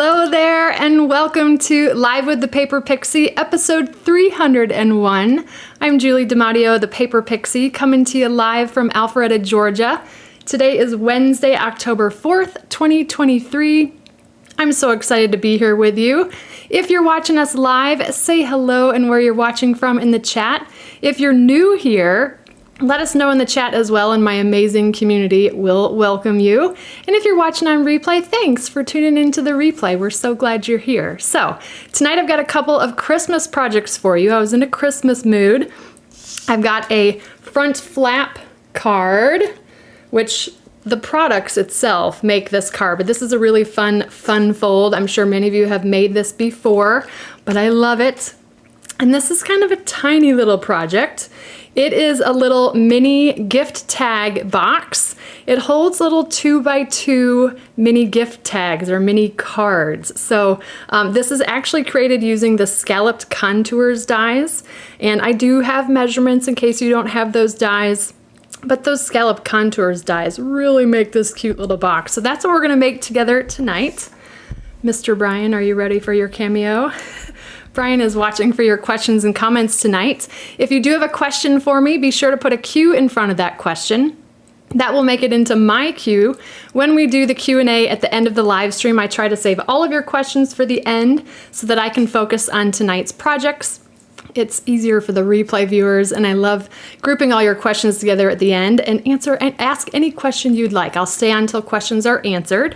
Hello there, and welcome to Live with the Paper Pixie, episode 301. I'm Julie DiMatteo, the Paper Pixie, coming to you live from Alpharetta, Georgia. Today is Wednesday, October 4th, 2023. I'm so excited to be here with you. If you're watching us live, say hello and where you're watching from in the chat. If you're new here, let us know in the chat as well, and my amazing community will welcome you. And if you're watching on replay, thanks for tuning into the replay. We're so glad you're here. So tonight I've got a couple of Christmas projects for you. I was in a Christmas mood. I've got a front flap card, which the products itself make this card, but this is a really fun fold. I'm sure many of you have made this before, but I love it. And this is kind of a tiny little project. It is a little mini gift tag box. It holds little 2x2 mini gift tags or mini cards. So this is actually created using the Scalloped Contours dies. And I do have measurements in case you don't have those dies. But those Scalloped Contours dies really make this cute little box. So that's what we're gonna make together tonight. Mr. Brian, are you ready for your cameo? Brian is watching for your questions and comments tonight. If you do have a question for me, be sure to put a Q in front of that question. That will make it into my queue. When we do the Q&A at the end of the live stream, I try to save all of your questions for the end so that I can focus on tonight's projects. It's easier for the replay viewers, and I love grouping all your questions together at the end and ask any question you'd like. I'll stay on until questions are answered.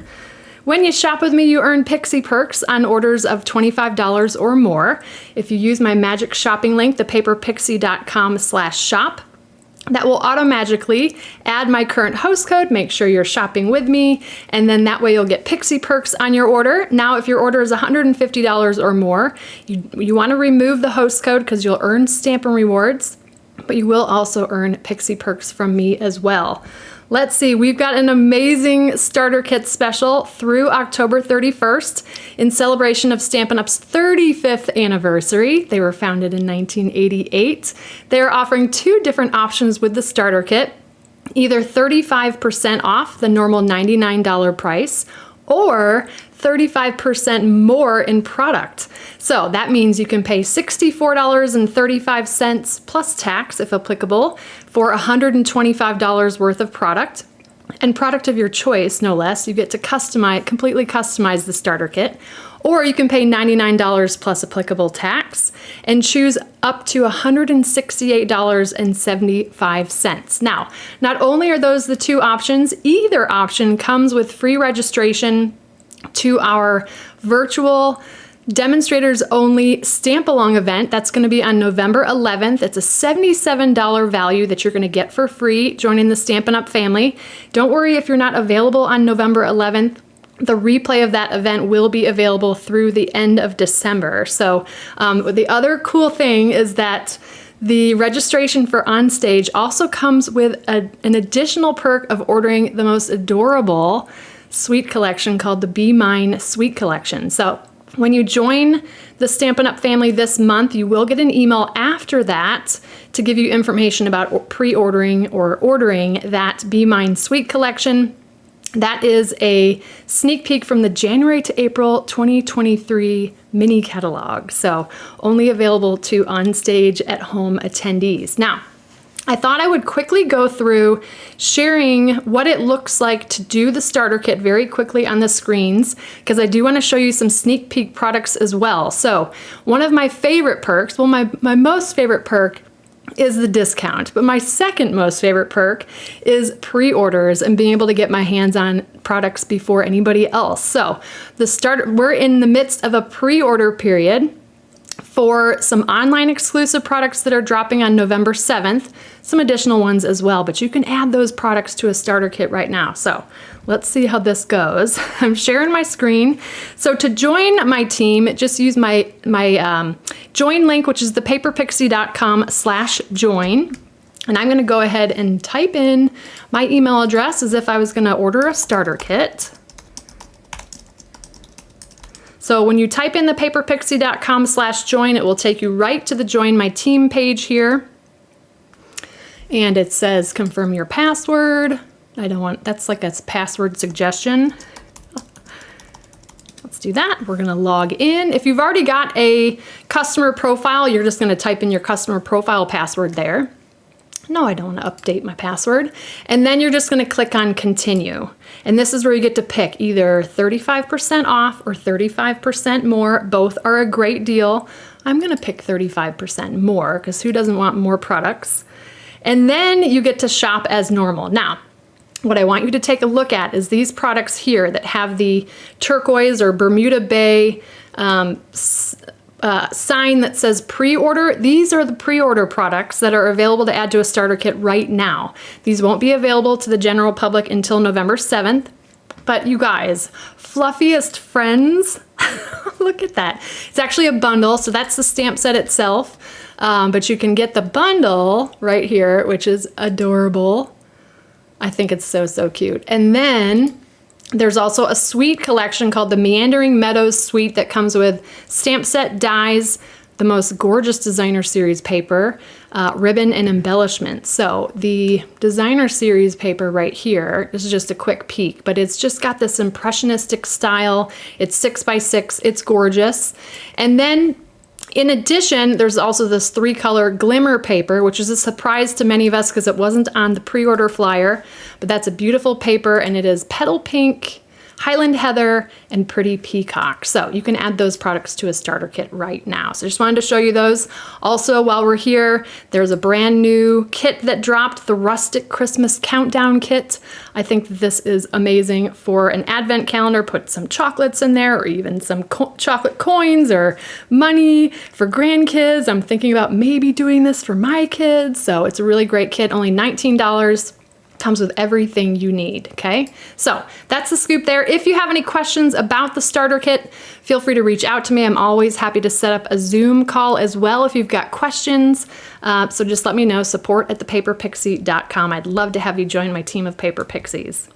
When you shop with me, you earn Pixie Perks on orders of $25 or more. If you use my magic shopping link, thepaperpixie.com/shop, that will automagically add my current host code. Make sure you're shopping with me, and then that way you'll get Pixie Perks on your order. Now, if your order is $150 or more, you want to remove the host code because you'll earn Stampin' Rewards, but you will also earn Pixie Perks from me as well. Let's see, we've got an amazing starter kit special through October 31st in celebration of Stampin' Up's 35th anniversary. They were founded in 1988. They're offering two different options with the starter kit, either 35% off the normal $99 price or 35% more in product. So that means you can pay $64.35 plus tax, if applicable, for $125 worth of product, and product of your choice, no less. You get to completely customize the starter kit, or you can pay $99 plus applicable tax and choose up to $168.75. Now, not only are those the two options, either option comes with free registration to our virtual demonstrators only stamp along event. That's going to be on November 11th. It's a $77 value that you're going to get for free joining the Stampin' Up family. Don't worry if you're not available on November 11th. The replay of that event will be available through the end of December. So the other cool thing is that the registration for Onstage also comes with an additional perk of ordering the most adorable suite collection called the Be Mine Suite Collection. So when you join the Stampin' Up family this month, you will get an email after that to give you information about pre-ordering or ordering that Be Mine Suite Collection. That is a sneak peek from the January to April 2023 mini catalog. So only available to Onstage at Home attendees. Now, I thought I would quickly go through sharing what it looks like to do the starter kit very quickly on the screens, because I do want to show you some sneak peek products as well. So one of my favorite perks, well, my most favorite perk is the discount, but my second most favorite perk is pre-orders and being able to get my hands on products before anybody else. So we're in the midst of a pre-order period for some online exclusive products that are dropping on November 7th, some additional ones as well, but you can add those products to a starter kit right now. So let's see how this goes. I'm sharing my screen. So to join my team, just use my join link, which is thepaperpixie.com/join. And I'm gonna go ahead and type in my email address as if I was gonna order a starter kit. So when you type in thepaperpixie.com/join, it will take you right to the Join My Team page here. And it says confirm your password. That's like a password suggestion. Let's do that. We're gonna log in. If you've already got a customer profile, you're just gonna type in your customer profile password there. No, I don't want to update my password. And then you're just going to click on continue. And this is where you get to pick either 35% off or 35% more. Both are a great deal. I'm going to pick 35% more because who doesn't want more products? And then you get to shop as normal. Now, what I want you to take a look at is these products here that have the turquoise or Bermuda Bay sign that says pre-order. These are the pre-order products that are available to add to a starter kit right now. These won't be available to the general public until November 7th. But you guys, fluffiest friends, look at that. It's actually a bundle, so that's the stamp set itself. But you can get the bundle right here, which is adorable. I think it's so, so cute. And then there's also a suite collection called the Meandering Meadows Suite that comes with stamp set dies, the most gorgeous designer series paper, ribbon, and embellishment. So the designer series paper right here is just a quick peek, but it's just got this impressionistic style. It's 6x6, it's gorgeous. And then in addition, there's also this 3-color glimmer paper, which is a surprise to many of us because it wasn't on the pre-order flyer, but that's a beautiful paper, and it is petal pink, Highland Heather, and Pretty Peacock. So you can add those products to a starter kit right now. So I just wanted to show you those. Also, while we're here, there's a brand new kit that dropped, the Rustic Christmas Countdown Kit. I think this is amazing for an advent calendar. Put some chocolates in there, or even some chocolate coins or money for grandkids. I'm thinking about maybe doing this for my kids. So it's a really great kit, only $19. Comes with everything you need, okay? So that's the scoop there. If you have any questions about the starter kit, feel free to reach out to me. I'm always happy to set up a Zoom call as well if you've got questions. So just let me know, support@thepaperpixie.com. I'd love to have you join my team of Paper Pixies.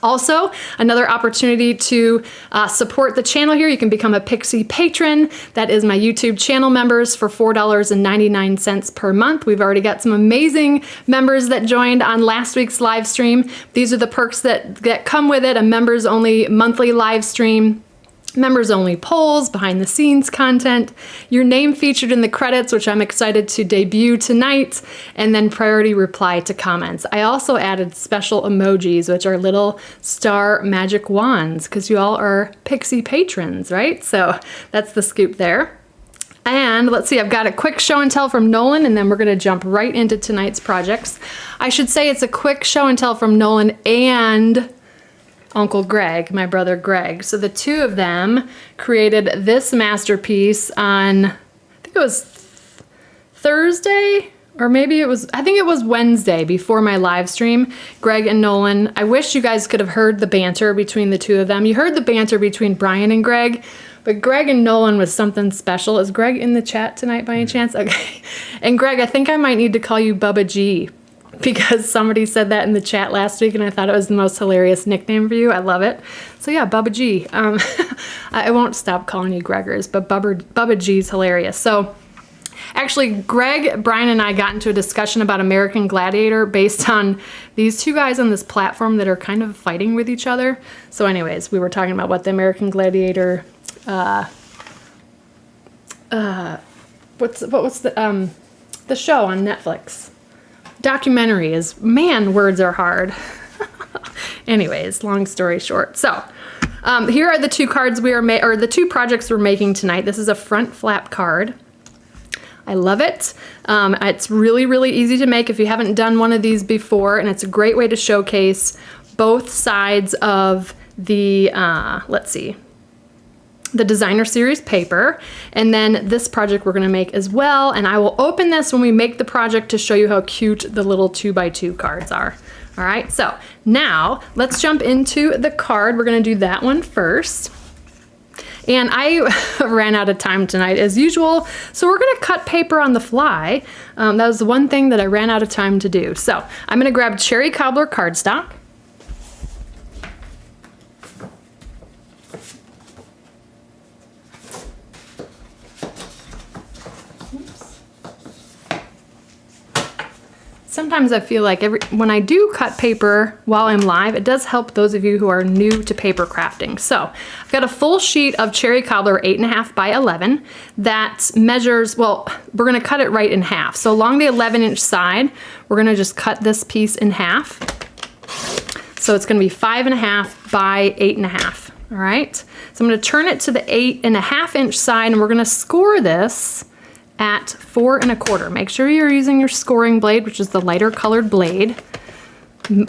Also, another opportunity to support the channel here. You can become a Pixie patron. That is my YouTube channel members for $4.99 per month. We've already got some amazing members that joined on last week's live stream. These are the perks that come with it: a members only monthly live stream, members only polls, behind the scenes content, your name featured in the credits, which I'm excited to debut tonight, and then priority reply to comments. I also added special emojis, which are little star magic wands, because you all are Pixie patrons, right? So that's the scoop there. And let's see, I've got a quick show and tell from Nolan, and then we're gonna jump right into tonight's projects. I should say it's a quick show and tell from Nolan and Uncle Greg, my brother Greg. So the two of them created this masterpiece on, I think it was Thursday, or maybe it was, I think it was Wednesday before my live stream. Greg and Nolan, I wish you guys could have heard the banter between the two of them. You heard the banter between Brian and Greg, but Greg and Nolan was something special. Is Greg in the chat tonight by any chance? Okay. And Greg, I think I might need to call you Bubba G, because somebody said that in the chat last week and I thought it was the most hilarious nickname for you. I love it. So yeah, Bubba G. I won't stop calling you Gregors, but Bubba G's hilarious. So actually, Greg, Brian, and I got into a discussion about American Gladiator based on these two guys on this platform that are kind of fighting with each other. So anyways, we were talking about what the American Gladiator, what's the show on Netflix? Documentary is, man, words are hard. Anyways, long story short. So here are the two cards we are or the two projects we're making tonight. This is a front flap card. I love it. It's really, really easy to make if you haven't done one of these before, and it's a great way to showcase both sides of the, let's see, the designer series paper, and then this project we're going to make as well. And I will open this when we make the project to show you how cute the little 2x2 cards are. All right, so now let's jump into the card. We're going to do that one first. And I ran out of time tonight as usual, so we're going to cut paper on the fly. That was the one thing that I ran out of time to do. So I'm going to grab Cherry Cobbler cardstock. sometimes I feel like when I do cut paper while I'm live, it does help those of you who are new to paper crafting. So I've got a full sheet of cherry cobbler 8.5 by 11 that measures, well, we're gonna cut it right in half. So along the 11-inch side, we're gonna just cut this piece in half. So it's gonna be 5.5 by 8.5, all right? So I'm gonna turn it to the 8.5-inch side, and we're gonna score this at 4 1/4. Make sure you're using your scoring blade, which is the lighter colored blade.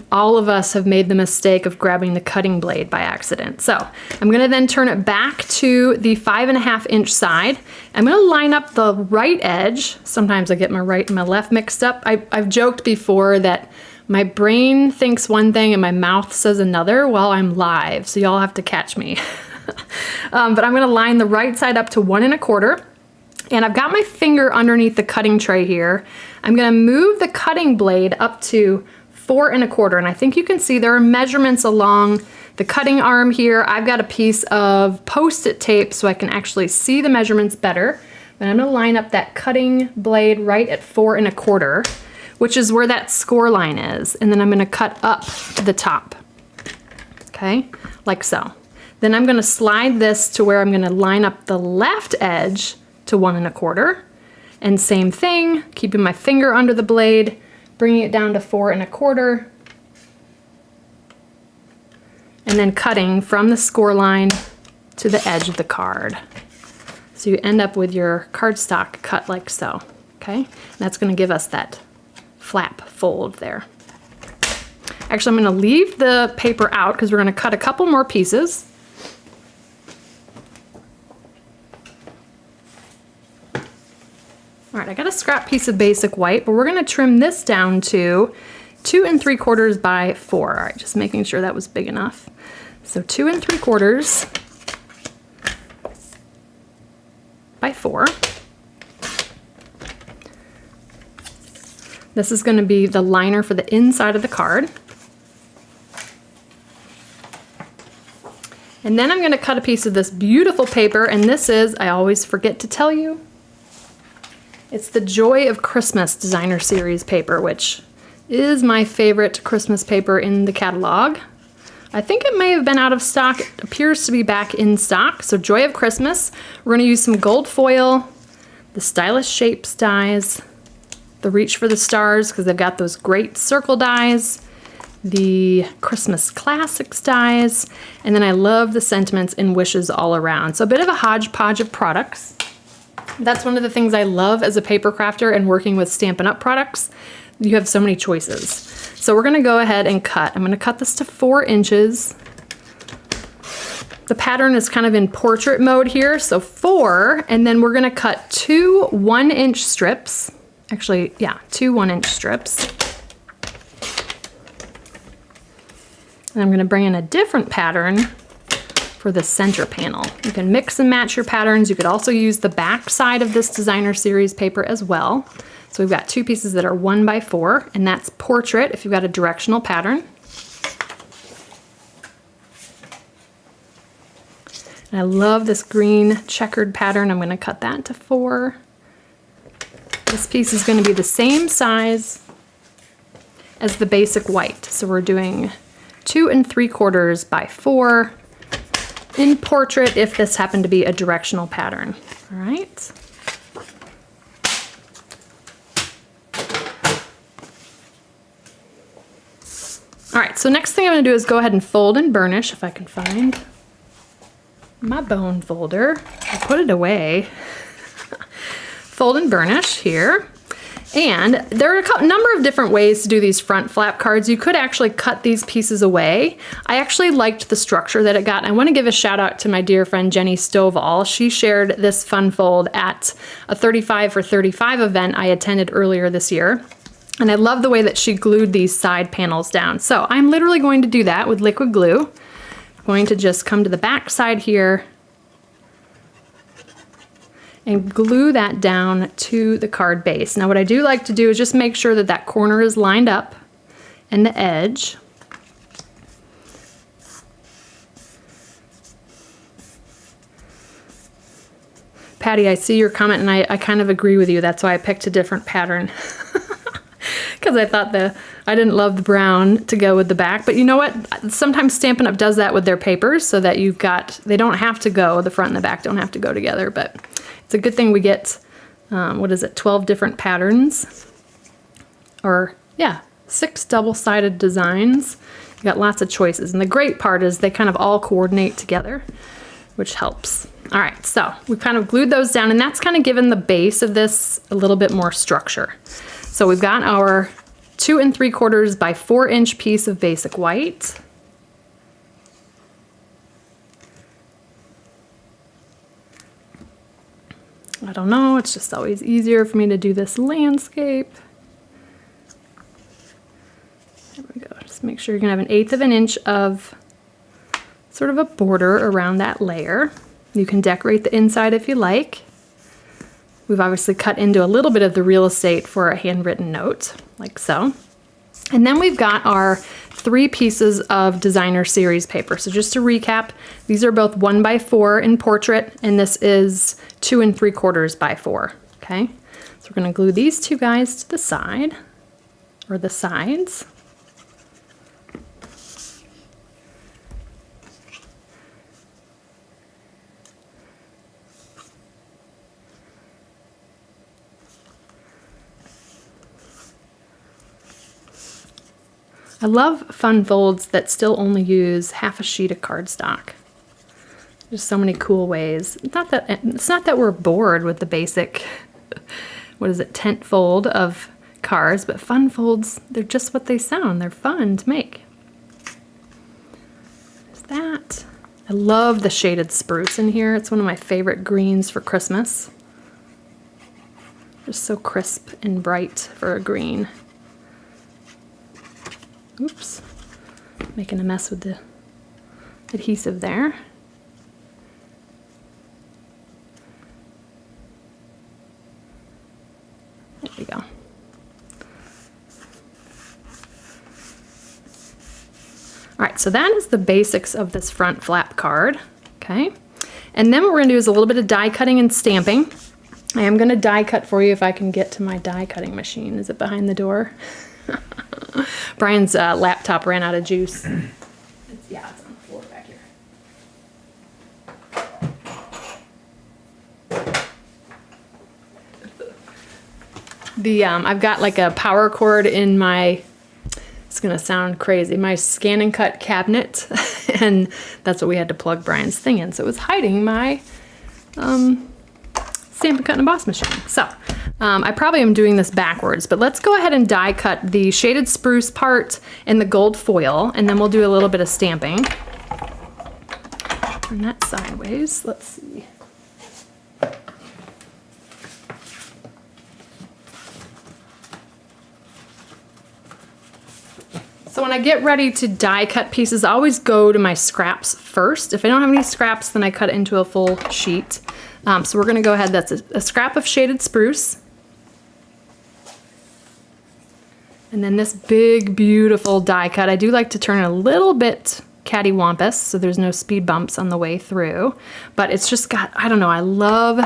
All of us have made the mistake of grabbing the cutting blade by accident. So I'm gonna then turn it back to the 5.5-inch side. I'm gonna line up the right edge. Sometimes I get my right and my left mixed up. I've joked before that my brain thinks one thing and my mouth says another while I'm live, so y'all have to catch me. But I'm gonna line the right side up to 1 1/4. And I've got my finger underneath the cutting tray here. I'm gonna move the cutting blade up to 4 1/4. And I think you can see there are measurements along the cutting arm here. I've got a piece of Post-it tape so I can actually see the measurements better. But I'm gonna line up that cutting blade right at 4 1/4, which is where that score line is. And then I'm gonna cut up to the top, okay? Like so. Then I'm gonna slide this to where I'm gonna line up the left edge to 1 1/4, and same thing, keeping my finger under the blade, bringing it down to 4 1/4, and then cutting from the score line to the edge of the card. So you end up with your cardstock cut like so, okay? And that's gonna give us that flap fold there. Actually, I'm gonna leave the paper out because we're gonna cut a couple more pieces. All right, I got a scrap piece of basic white, but we're gonna trim this down to 2 3/4 by 4. All right, just making sure that was big enough. So 2 3/4 by 4. This is gonna be the liner for the inside of the card. And then I'm gonna cut a piece of this beautiful paper, and this is, I always forget to tell you, it's the Joy of Christmas Designer Series paper, which is my favorite Christmas paper in the catalog. I think it may have been out of stock. It appears to be back in stock. So Joy of Christmas, we're gonna use some gold foil, the Stylish Shapes dies, the Reach for the Stars, because they've got those great circle dies, the Christmas Classics dies, and then I love the sentiments and wishes all around. So a bit of a hodgepodge of products. That's one of the things I love as a paper crafter and working with Stampin' Up! Products. You have so many choices. So we're gonna go ahead and cut. I'm gonna cut this to 4 inches. The pattern is kind of in portrait mode here, so 4, and then we're gonna cut 2 1-inch strips. Actually, yeah, 2 1-inch strips. And I'm gonna bring in a different pattern for the center panel. You can mix and match your patterns. You could also use the back side of this designer series paper as well. So we've got 2 pieces that are 1 by 4, and that's portrait if you've got a directional pattern. And I love this green checkered pattern. I'm gonna cut that to 4. This piece is gonna be the same size as the basic white. So we're doing 2 3/4 by 4. In portrait if this happened to be a directional pattern, all right? All right, so next thing I'm gonna do is go ahead and fold and burnish, if I can find my bone folder. I put it away. Fold and burnish here. And there are a number of different ways to do these front flap cards. You could actually cut these pieces away. I actually liked the structure that it got. I want to give a shout out to my dear friend Jenny Stovall. She shared this fun fold at a 35 for 35 event I attended earlier this year. And I love the way that she glued these side panels down. So I'm literally going to do that with liquid glue. I'm going to just come to the back side here and glue that down to the card base. Now what I do like to do is just make sure that that corner is lined up and the edge. Patty, I see your comment and I kind of agree with you. That's why I picked a different pattern. Because because I thought I didn't love the brown to go with the back. But you know what? Sometimes Stampin' Up! Does that with their papers so that they don't have to go, the front and the back don't have to go together. But it's a good thing we get, 12 different patterns. Or, yeah, 6 double-sided designs. You got lots of choices. And the great part is they kind of all coordinate together, which helps. All right, so we kind of glued those down, and that's kind of given the base of this a little bit more structure. So we've got our 2 3/4 by 4 inch piece of basic white. I don't know, it's just always easier for me to do this landscape. There we go, just make sure you're gonna have 1/8 of an inch of sort of a border around that layer. You can decorate the inside if you like. We've obviously cut into a little bit of the real estate for a handwritten note, like so. And then we've got our 3 pieces of designer series paper. So just to recap, these are both 1 by 4 in portrait, and this is 2 3/4 by 4, okay? So we're gonna glue these 2 guys to the side, or the sides. I love fun folds that still only use half a sheet of cardstock. There's so many cool ways. It's not that we're bored with the basic, tent fold of cards, but fun folds, they're just what they sound. They're fun to make. There's that. I love the shaded spruce in here. It's one of my favorite greens for Christmas. Just so crisp and bright for a green. Oops, making a mess with the adhesive there. There we go. All right, so that is the basics of this front flap card, okay? And then what we're gonna do is a little bit of die cutting and stamping. I am gonna die cut for you if I can get to my die cutting machine. Is it behind the door? Brian's laptop ran out of juice. It's on the floor back here. I've got like a power cord in my, it's gonna sound crazy, my scan and cut cabinet, and that's what we had to plug Brian's thing in. So it was hiding my Stampin' Cut and Emboss machine. So I probably am doing this backwards, but let's go ahead and die cut the shaded spruce part and the gold foil, and then we'll do a little bit of stamping. Turn that sideways. Let's see. So when I get ready to die cut pieces, I always go to my scraps first. If I don't have any scraps, then I cut it into a full sheet. So we're gonna go ahead, that's a scrap of shaded spruce. And then this big, beautiful die cut. I do like to turn a little bit cattywampus so there's no speed bumps on the way through. But it's just got, I don't know, I love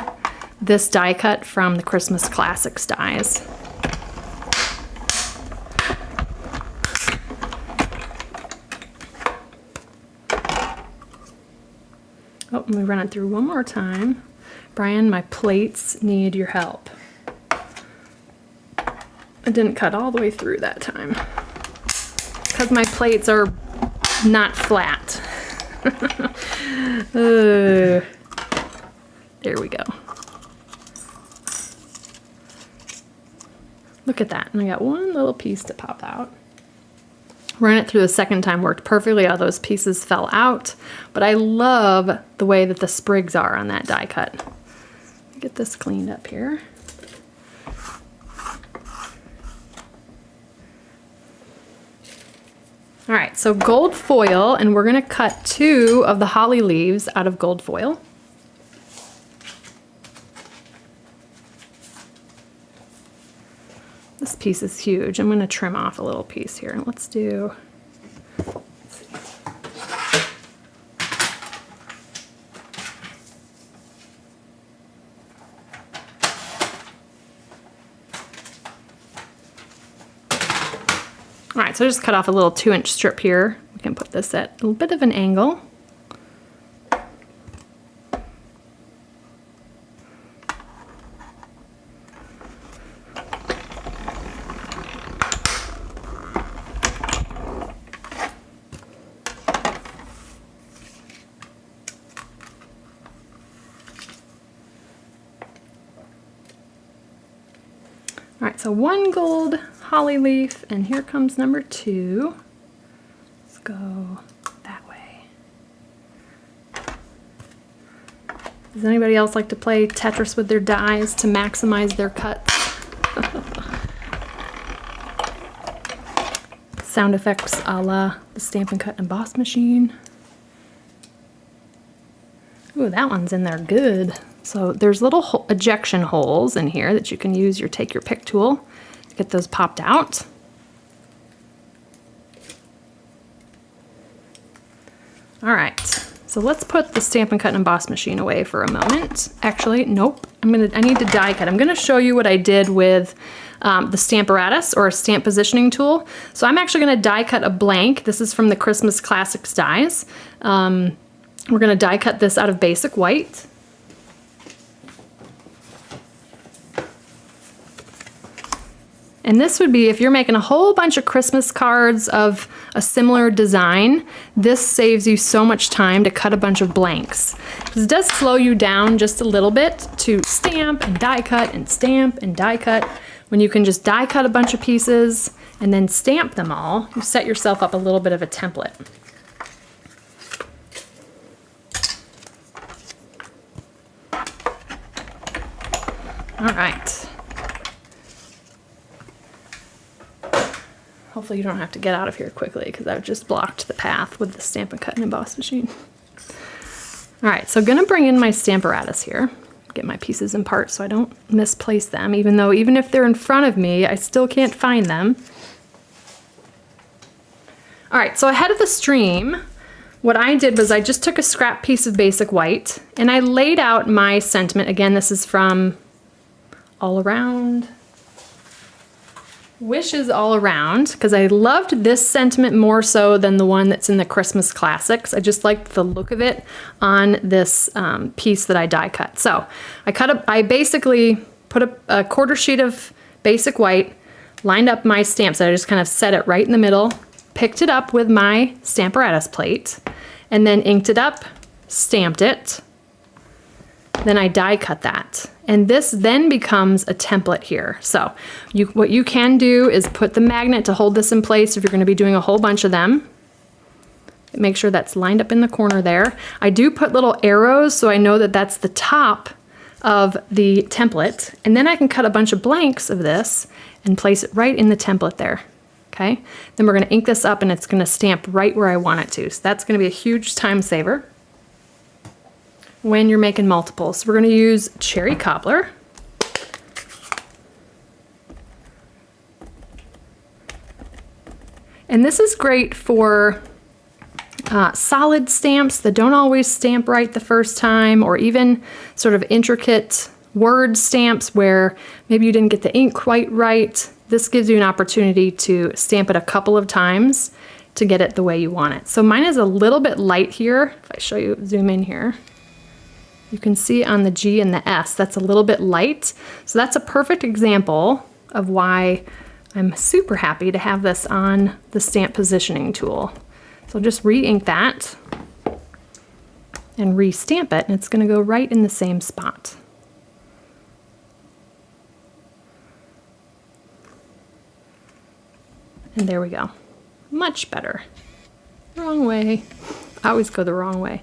this die cut from the Christmas Classics dies. Oh, let me run it through one more time. Brian, my plates need your help. I didn't cut all the way through that time because my plates are not flat. There we go. Look at that. And I got one little piece to pop out. Run it through the second time, worked perfectly. All those pieces fell out, but I love the way that the sprigs are on that die cut. Get this cleaned up here. All right, so gold foil, and we're gonna cut 2 of the holly leaves out of gold foil. This piece is huge. I'm gonna trim off a little piece here. Let's do, All right, so I just cut off a little 2-inch strip here. We can put this at a little bit of an angle. All right, so 1 gold holly leaf, and here comes number 2. Let's go that way. Does anybody else like to play Tetris with their dies to maximize their cuts? Sound effects a la the Stampin' Cut and Emboss machine. Ooh, that one's in there good. So there's little ejection holes in here that you can use your take your pick tool to get those popped out. All right, so let's put the Stampin' Cut and Emboss machine away for a moment. Actually, nope, I need to die cut. I'm gonna show you what I did with the Stamparatus or stamp positioning tool. So I'm actually gonna die cut a blank. This is from the Christmas Classics dies. We're gonna die cut this out of basic white. And this would be if you're making a whole bunch of Christmas cards of a similar design, this saves you so much time to cut a bunch of blanks. This does slow you down just a little bit to stamp and die cut and stamp and die cut. When you can just die cut a bunch of pieces and then stamp them all, you set yourself up a little bit of a template. All right. Hopefully you don't have to get out of here quickly because I've just blocked the path with the Stampin' Cut and Emboss machine. All right, so gonna bring in my Stamparatus here, get my pieces in parts so I don't misplace them, even if they're in front of me, I still can't find them. All right, so ahead of the stream, what I did was I just took a scrap piece of basic white and I laid out my sentiment. Again, this is from All Around. Wishes All Around, because I loved this sentiment more so than the one that's in the Christmas Classics. I just liked the look of it on this piece that I die cut. So I basically put a 1/4 sheet of basic white, lined up my stamp set. I just kind of set it right in the middle, picked it up with my Stamparatus plate, and then inked it up, stamped it. Then I die cut that. And this then becomes a template here. So what you can do is put the magnet to hold this in place if you're gonna be doing a whole bunch of them. Make sure that's lined up in the corner there. I do put little arrows so I know that that's the top of the template. And then I can cut a bunch of blanks of this and place it right in the template there. Okay, then we're gonna ink this up and it's gonna stamp right where I want it to. So that's gonna be a huge time saver when you're making multiples. So we're gonna use Cherry Cobbler. And this is great for solid stamps that don't always stamp right the first time, or even sort of intricate word stamps where maybe you didn't get the ink quite right. This gives you an opportunity to stamp it a couple of times to get it the way you want it. So mine is a little bit light here. If I show you, zoom in here, you can see on the G and the S, that's a little bit light. So that's a perfect example of why I'm super happy to have this on the stamp positioning tool. So just re-ink that and re-stamp it, and it's gonna go right in the same spot. And there we go. Much better. Wrong way. I always go the wrong way.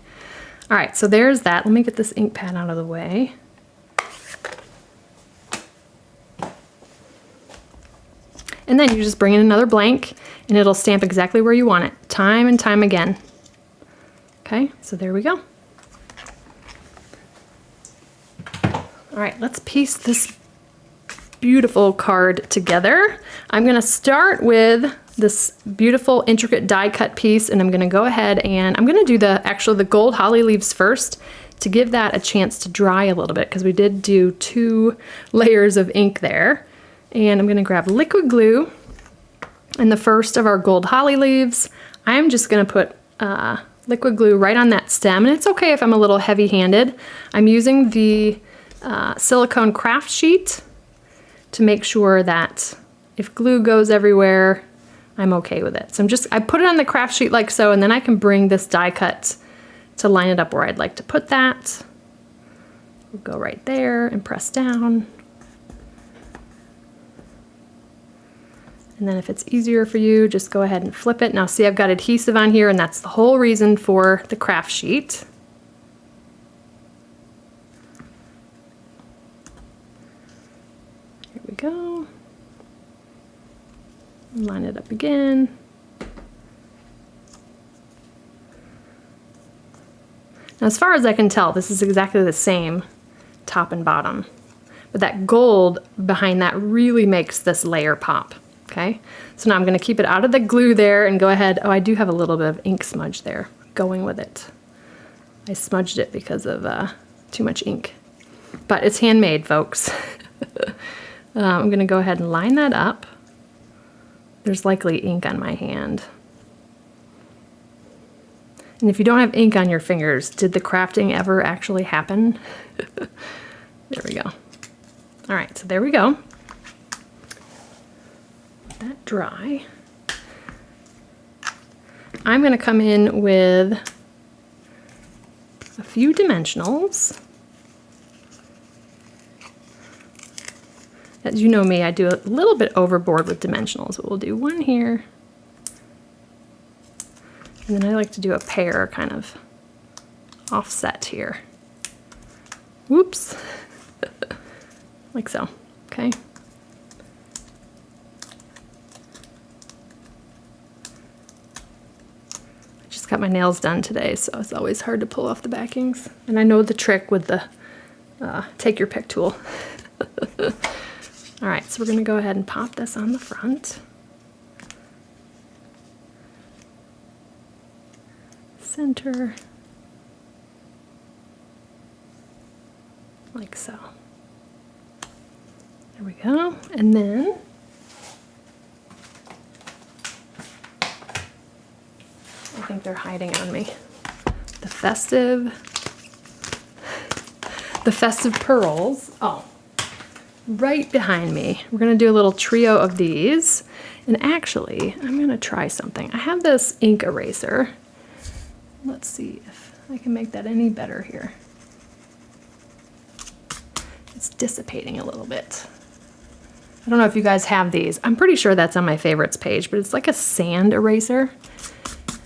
All right, so there's that. Let me get this ink pad out of the way. And then you just bring in another blank and it'll stamp exactly where you want it, time and time again. Okay, so there we go. All right, let's piece this beautiful card together. I'm gonna start with this beautiful intricate die cut piece, and I'm gonna go ahead and I'm gonna do actually the gold holly leaves first to give that a chance to dry a little bit, because we did do 2 layers of ink there. And I'm gonna grab liquid glue And the first of our gold holly leaves, I'm just gonna put liquid glue right on that stem, and it's okay if I'm a little heavy-handed. I'm using the silicone craft sheet to make sure that if glue goes everywhere, I'm okay with it. So I put it on the craft sheet like so, and then I can bring this die cut to line it up where I'd like to put that. We'll go right there and press down. And then if it's easier for you, just go ahead and flip it. Now see, I've got adhesive on here, and that's the whole reason for the craft sheet. Here we go. Line it up again. Now, as far as I can tell, this is exactly the same top and bottom, but that gold behind that really makes this layer pop. Okay, so now I'm going to keep it out of the glue there and go ahead. Oh, I do have a little bit of ink smudge there going with it. I smudged it because of too much ink, but it's handmade, folks. I'm going to go ahead and line that up. There's likely ink on my hand. And if you don't have ink on your fingers, did the crafting ever actually happen? There we go. All right, so there we go. That dry. I'm going to come in with a few dimensionals. As you know me, I do a little bit overboard with dimensionals, but we'll do one here. And then I like to do a pair kind of offset here. Whoops. Like so, okay? Got my nails done today, so it's always hard to pull off the backings. And I know the trick with the take your pick tool. All right, so we're gonna go ahead and pop this on the front. Center. Like so. There we go. And then I think they're hiding on me. The festive pearls. Oh, right behind me. We're gonna do a little trio of these. And actually, I'm gonna try something. I have this ink eraser. Let's see if I can make that any better here. It's dissipating a little bit. I don't know if you guys have these. I'm pretty sure that's on my favorites page, but it's like a sand eraser.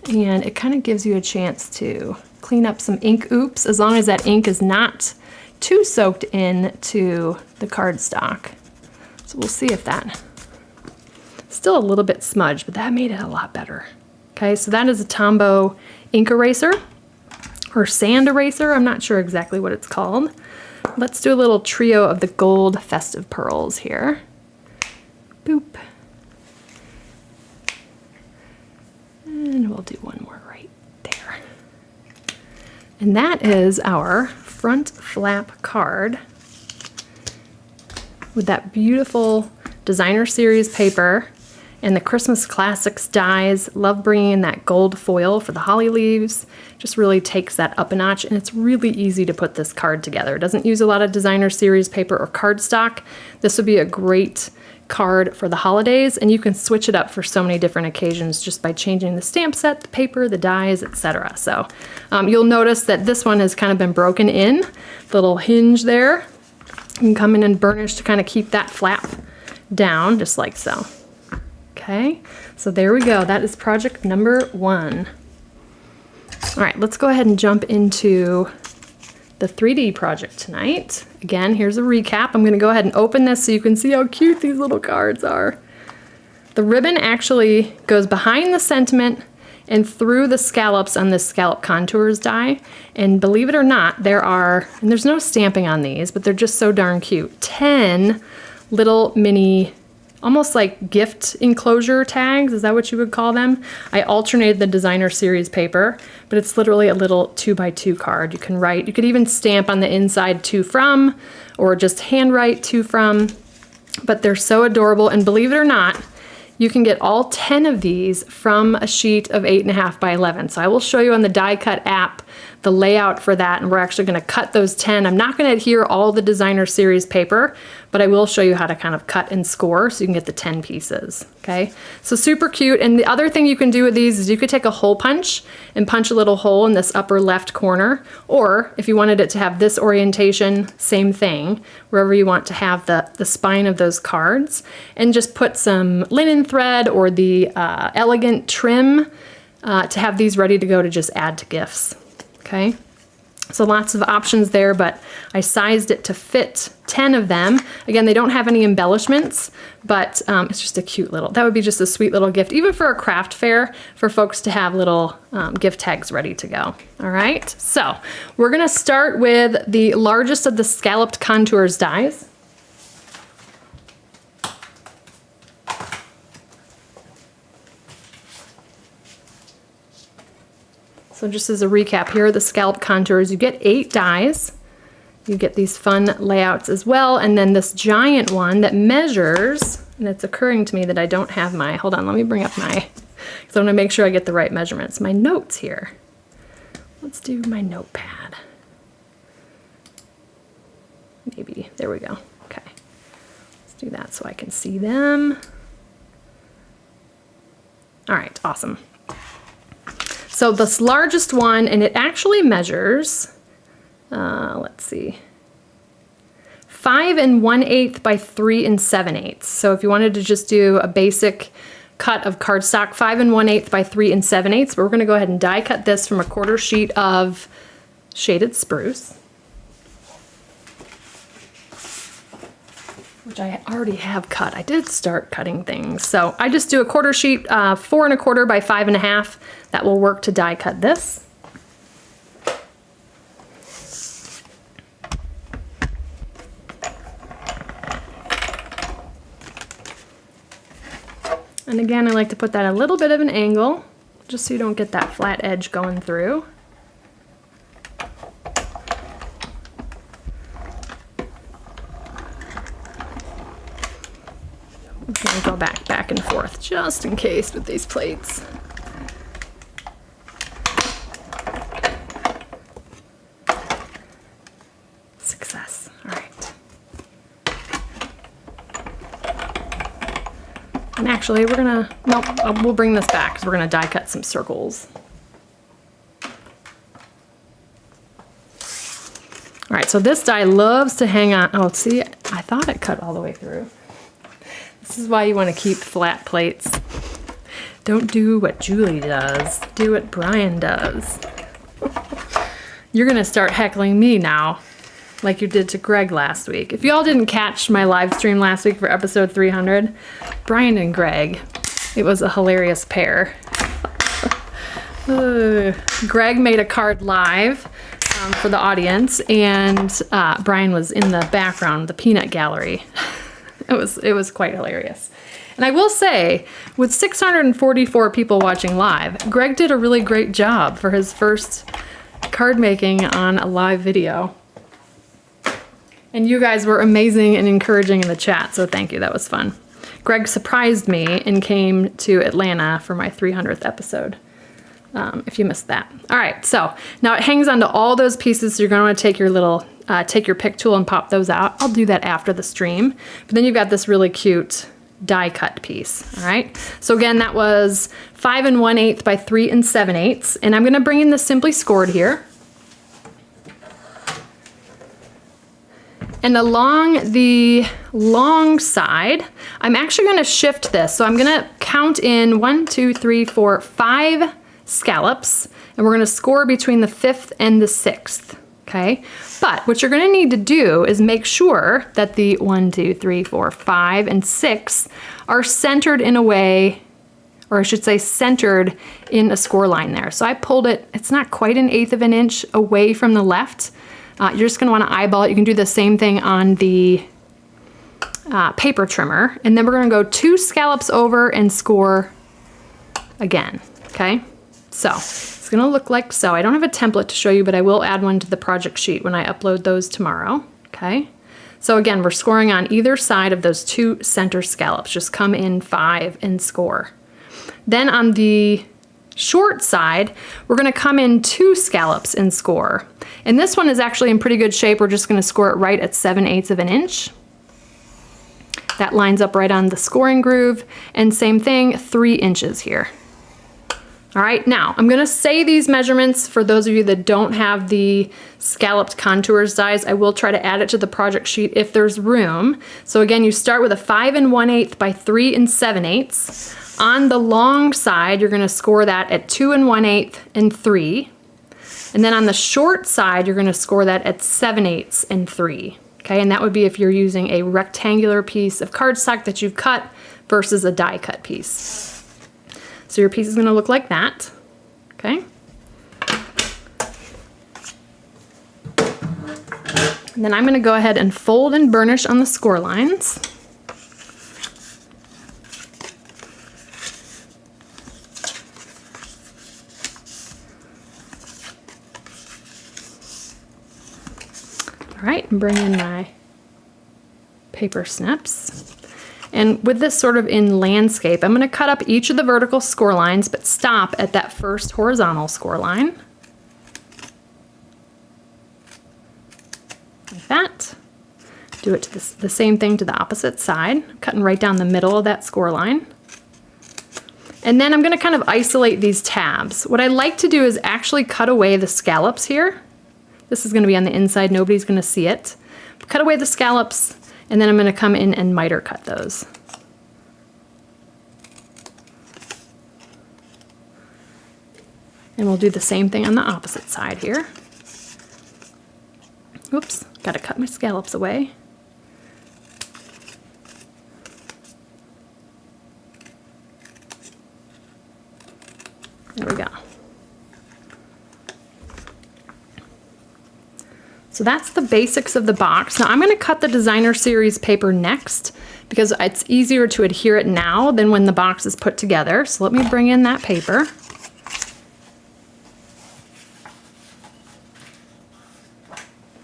And it kind of gives you a chance to clean up some ink oops, as long as that ink is not too soaked into the cardstock. So we'll see if that, still a little bit smudged, but that made it a lot better. Okay, so that is a Tombow ink eraser, or sand eraser, I'm not sure exactly what it's called. Let's do a little trio of the gold festive pearls here. Boop. And we'll do one more right there. And that is our front flap card with that beautiful designer series paper and the Christmas Classics dies. Love bringing in that gold foil for the holly leaves. Just really takes that up a notch, and it's really easy to put this card together. It doesn't use a lot of designer series paper or cardstock. This would be a great card for the holidays, and you can switch it up for so many different occasions just by changing the stamp set, the paper, the dies, etc. So you'll notice that this one has kind of been broken in, little hinge there. You can come in and burnish to kind of keep that flap down, just like so. Okay, so there we go. That is project number 1. All right, let's go ahead and jump into the 3D project tonight. Again, here's a recap. I'm gonna go ahead and open this so you can see how cute these little cards are. The ribbon actually goes behind the sentiment and through the scallops on this scallop contours die. And believe it or not, and there's no stamping on these, but they're just so darn cute, 10 little mini, almost like gift enclosure tags, is that what you would call them? I alternated the designer series paper, but it's literally a little 2x2 card. You can write, you could even stamp on the inside to from, or just handwrite to from, but they're so adorable. And believe it or not, you can get all 10 of these from a sheet of 8.5 by 11. So I will show you on the DyCut app the layout for that, and we're actually going to cut those 10. I'm not going to adhere all the designer series paper, but I will show you how to kind of cut and score so you can get the 10 pieces. Okay, so super cute. And the other thing you can do with these is you could take a hole punch and punch a little hole in this upper left corner, or if you wanted it to have this orientation, same thing, wherever you want to have the spine of those cards, and just put some linen thread or the elegant trim to have these ready to go to just add to gifts. Okay, so lots of options there, but I sized it to fit 10 of them. Again, they don't have any embellishments, but it's just a cute little, that would be just a sweet little gift, even for a craft fair, for folks to have little gift tags ready to go. All right, so we're gonna start with the largest of the scalloped contours dies. So just as a recap, here are the scallop contours. You get 8 dies. You get these fun layouts as well. And then this giant one that measures, and it's occurring to me that I don't have my, hold on, let me bring up my, because I want to make sure I get the right measurements. My notes here. Let's do my notepad. Maybe, there we go. Okay, let's do that so I can see them. All right, awesome. So this largest one, and it actually measures, let's see, 5 1/8 by 3 7/8. So if you wanted to just do a basic cut of cardstock, 5 1/8 by 3 7/8, but we're gonna go ahead and die cut this from a 1/4 sheet of shaded spruce, which I already have cut. I did start cutting things. So I just do a 1/4 sheet, 4 1/4 by 5 1/2. That will work to die cut this. And again, I like to put that a little bit of an angle, just so you don't get that flat edge going through. I'm gonna go back and forth just in case with these plates. Success. All right. And actually, we're gonna, nope, we'll bring this back because we're gonna die cut some circles. All right, so this die loves to hang on. Oh, see, I thought it cut all the way through. This is why you want to keep flat plates. Don't do what Julie does. Do what Brian does. You're gonna start heckling me now, like you did to Greg last week. If y'all didn't catch my live stream last week for episode 300, Brian and Greg, it was a hilarious pair. Greg made a card live for the audience, and Brian was in the background, the peanut gallery. It was quite hilarious. And I will say, with 644 people watching live, Greg did a really great job for his first card making on a live video. And you guys were amazing and encouraging in the chat, so thank you, that was fun. Greg surprised me and came to Atlanta for my 300th episode, if you missed that. All right, so now it hangs onto all those pieces, so you're gonna wanna take your little, take your pick tool and pop those out. I'll do that after the stream. But then you've got this really cute die cut piece, all right? So again, that was 5 1/8 by 3 7/8, and I'm gonna bring in the Simply Scored here. And along the long side, I'm actually gonna shift this. So I'm gonna count in 1, 2, 3, 4, 5 scallops, and we're gonna score between the 5th and the 6th, okay? But what you're gonna need to do is make sure that the 1, 2, 3, 4, 5, and 6 are centered in a way, or I should say centered in a score line there. So I pulled it, it's not quite 1/8 of an inch away from the left. You're just gonna wanna eyeball it. You can do the same thing on the paper trimmer. And then we're gonna go 2 scallops over and score again, okay? So it's gonna look like so. I don't have a template to show you, but I will add one to the project sheet when I upload those tomorrow, okay? So again, we're scoring on either side of those 2 center scallops. Just come in 5 and score. Then on the short side, we're gonna come in 2 scallops and score. And this one is actually in pretty good shape. We're just gonna score it right at 7/8 of an inch. That lines up right on the scoring groove. And same thing, 3 inches here. All right, now I'm gonna say these measurements for those of you that don't have the scalloped contours dies. I will try to add it to the project sheet if there's room. So again, you start with a 5 1/8 by 3 7/8. On the long side, you're gonna score that at 2 1/8 and 3. And then on the short side, you're gonna score that at 7/8 and 3. Okay, and that would be if you're using a rectangular piece of cardstock that you've cut versus a die cut piece. So your piece is gonna look like that, okay? And then I'm gonna go ahead and fold and burnish on the score lines. All right, and bring in my paper snips. And with this sort of in landscape, I'm gonna cut up each of the vertical score lines, but stop at that first horizontal score line. Like that. Do it to the same thing to the opposite side, cutting right down the middle of that score line. And then I'm gonna kind of isolate these tabs. What I like to do is actually cut away the scallops here. This is gonna be on the inside, nobody's gonna see it. Cut away the scallops, and then I'm gonna come in and miter cut those. And we'll do the same thing on the opposite side here. Oops, gotta cut my scallops away. There we go. So that's the basics of the box. Now I'm gonna cut the designer series paper next because it's easier to adhere it now than when the box is put together. So let me bring in that paper.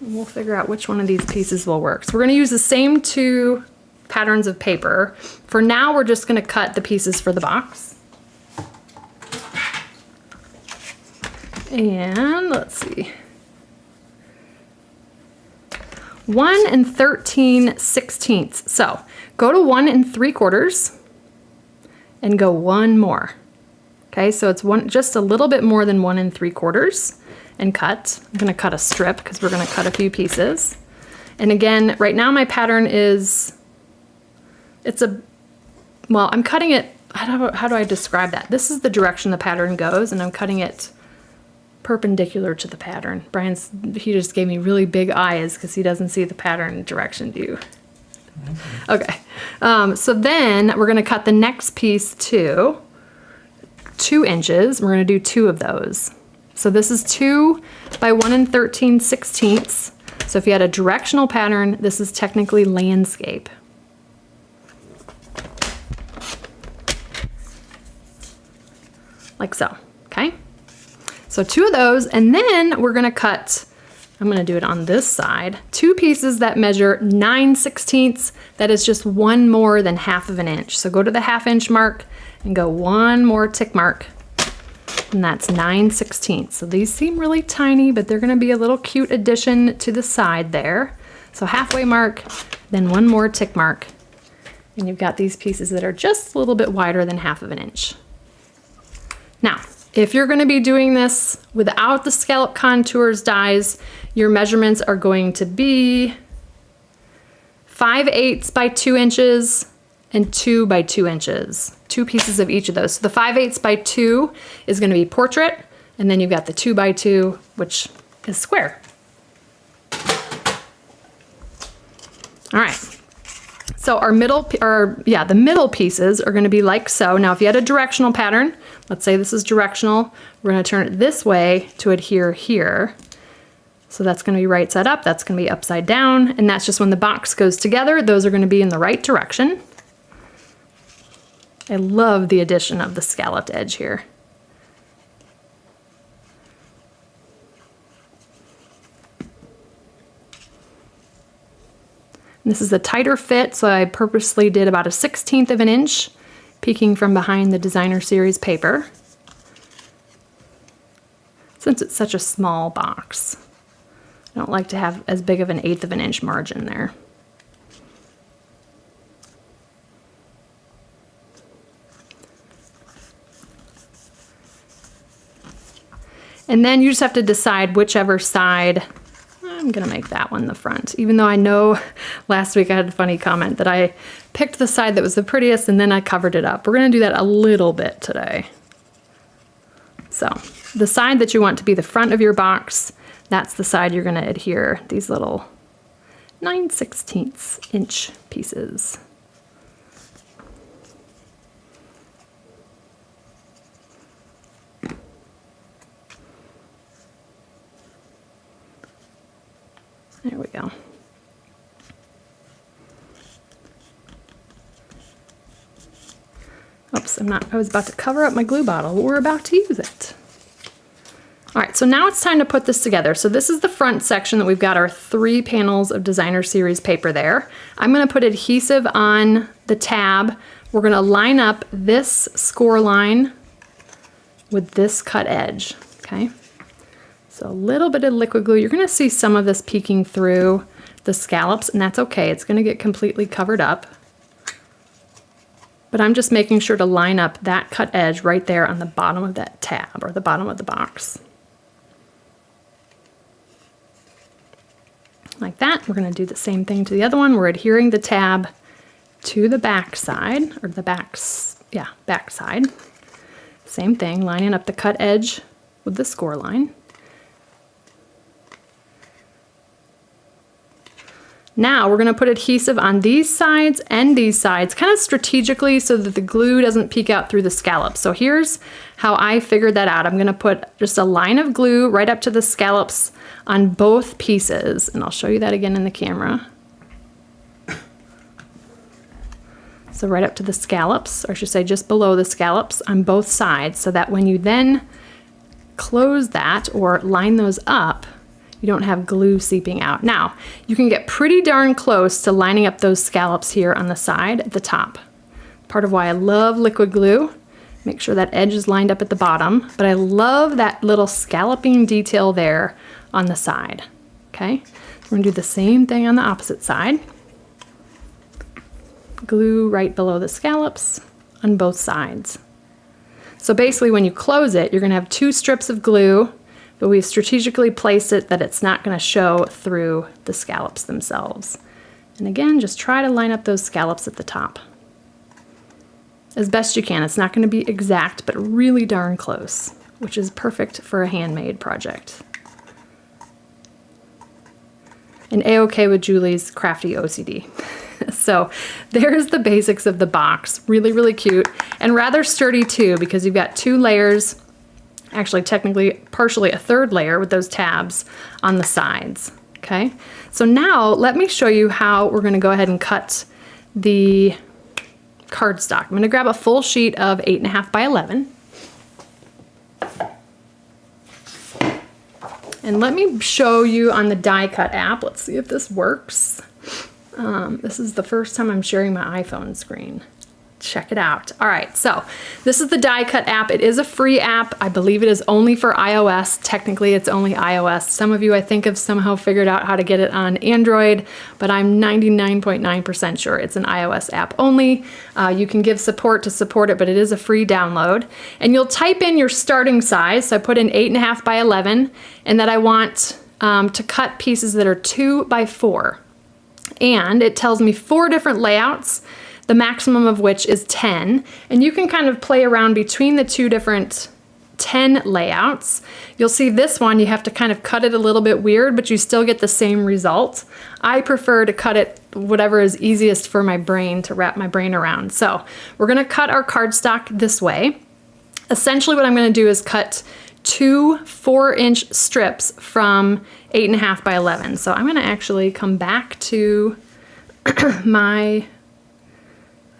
And we'll figure out which one of these pieces will work. So we're gonna use the same 2 patterns of paper. For now, we're just gonna cut the pieces for the box. And let's see. 1 13/16. So go to 1 3/4 and go 1 more. Okay, so it's just a little bit more than 1 3/4 and cut. I'm gonna cut a strip because we're gonna cut a few pieces. And again, right now my pattern is, well, I'm cutting it, how do I describe that? This is the direction the pattern goes, and I'm cutting it perpendicular to the pattern. He just gave me really big eyes because he doesn't see the pattern direction view. Okay, so then we're gonna cut the next piece to 2 inches. We're gonna do 2 of those. So this is 2 by 1 13/16. So if you had a directional pattern, this is technically landscape. Like so, okay? So 2 of those, and then we're gonna cut, I'm gonna do it on this side, 2 pieces that measure 9/16. That is just 1 more than 1/2 of an inch. So go to the 1/2 inch mark and go 1 more tick mark, and that's 9/16. So these seem really tiny, but they're gonna be a little cute addition to the side there. So halfway mark, then 1 more tick mark, and you've got these pieces that are just a little bit wider than 1/2 of an inch. Now, if you're gonna be doing this without the scallop contours dies, your measurements are going to be 5/8 by 2 inches and 2 by 2 inches. 2 pieces of each of those. So the 5/8 by 2 is gonna be portrait, and then you've got the 2 by 2, which is square. All right. So our the middle pieces are gonna be like so. Now, if you had a directional pattern, let's say this is directional, we're gonna turn it this way to adhere here. So that's gonna be right side up, that's gonna be upside down, and that's just when the box goes together, those are gonna be in the right direction. I love the addition of the scalloped edge here. And this is a tighter fit, so I purposely did about 1/16 of an inch, peeking from behind the Designer Series paper, since it's such a small box. I don't like to have as big of an 1/8 of an inch margin there. And then you just have to decide whichever side. I'm gonna make that one the front, even though I know last week I had a funny comment that I picked the side that was the prettiest and then I covered it up. We're gonna do that a little bit today. So the side that you want to be the front of your box, that's the side you're gonna adhere these little 9/16 inch pieces. There we go. Oops, I was about to cover up my glue bottle, but we're about to use it. All right, so now it's time to put this together. So this is the front section that we've got our 3 panels of Designer Series paper there. I'm gonna put adhesive on the tab. We're gonna line up this score line with this cut edge, okay? So a little bit of liquid glue. You're gonna see some of this peeking through the scallops, and that's okay. It's gonna get completely covered up. But I'm just making sure to line up that cut edge right there on the bottom of that tab, or the bottom of the box. Like that. We're gonna do the same thing to the other one. We're adhering the tab to the back side, or the back side. Same thing, lining up the cut edge with the score line. Now we're gonna put adhesive on these sides and these sides, kind of strategically so that the glue doesn't peek out through the scallops. So here's how I figured that out. I'm gonna put just a line of glue right up to the scallops on both pieces, and I'll show you that again in the camera. So right up to the scallops, or I should say just below the scallops on both sides, so that when you then close that or line those up, you don't have glue seeping out. Now, you can get pretty darn close to lining up those scallops here on the side at the top. Part of why I love liquid glue. Make sure that edge is lined up at the bottom, but I love that little scalloping detail there on the side, okay? We're gonna do the same thing on the opposite side. Glue right below the scallops on both sides. So basically when you close it, you're gonna have 2 strips of glue, but we've strategically placed it that it's not gonna show through the scallops themselves. And again, just try to line up those scallops at the top as best you can. It's not gonna be exact, but really darn close, which is perfect for a handmade project. And A-OK with Julie's crafty OCD. So there's the basics of the box. Really, really cute and rather sturdy too, because you've got 2 layers, actually technically partially a 3rd layer with those tabs on the sides, okay? So now let me show you how we're gonna go ahead and cut the cardstock. I'm gonna grab a full sheet of 8.5 by 11. And let me show you on the DyCut app. Let's see if this works. This is the first time I'm sharing my iPhone screen. Check it out. All right, so this is the DyCut app. It is a free app. I believe it is only for iOS. Technically, it's only iOS. Some of you, I think, have somehow figured out how to get it on Android, but I'm 99.9% sure it's an iOS app only. You can give support to support it, but it is a free download. And you'll type in your starting size. So I put in 8.5 by 11, and that I want to cut pieces that are 2 by 4. And it tells me 4 different layouts, the maximum of which is 10. And you can kind of play around between the 2 different 10 layouts. You'll see this one, you have to kind of cut it a little bit weird, but you still get the same result. I prefer to cut it whatever is easiest for my brain to wrap my brain around. So we're gonna cut our cardstock this way. Essentially what I'm gonna do is cut 2 4-inch strips from 8.5 by 11. So I'm gonna actually come back to my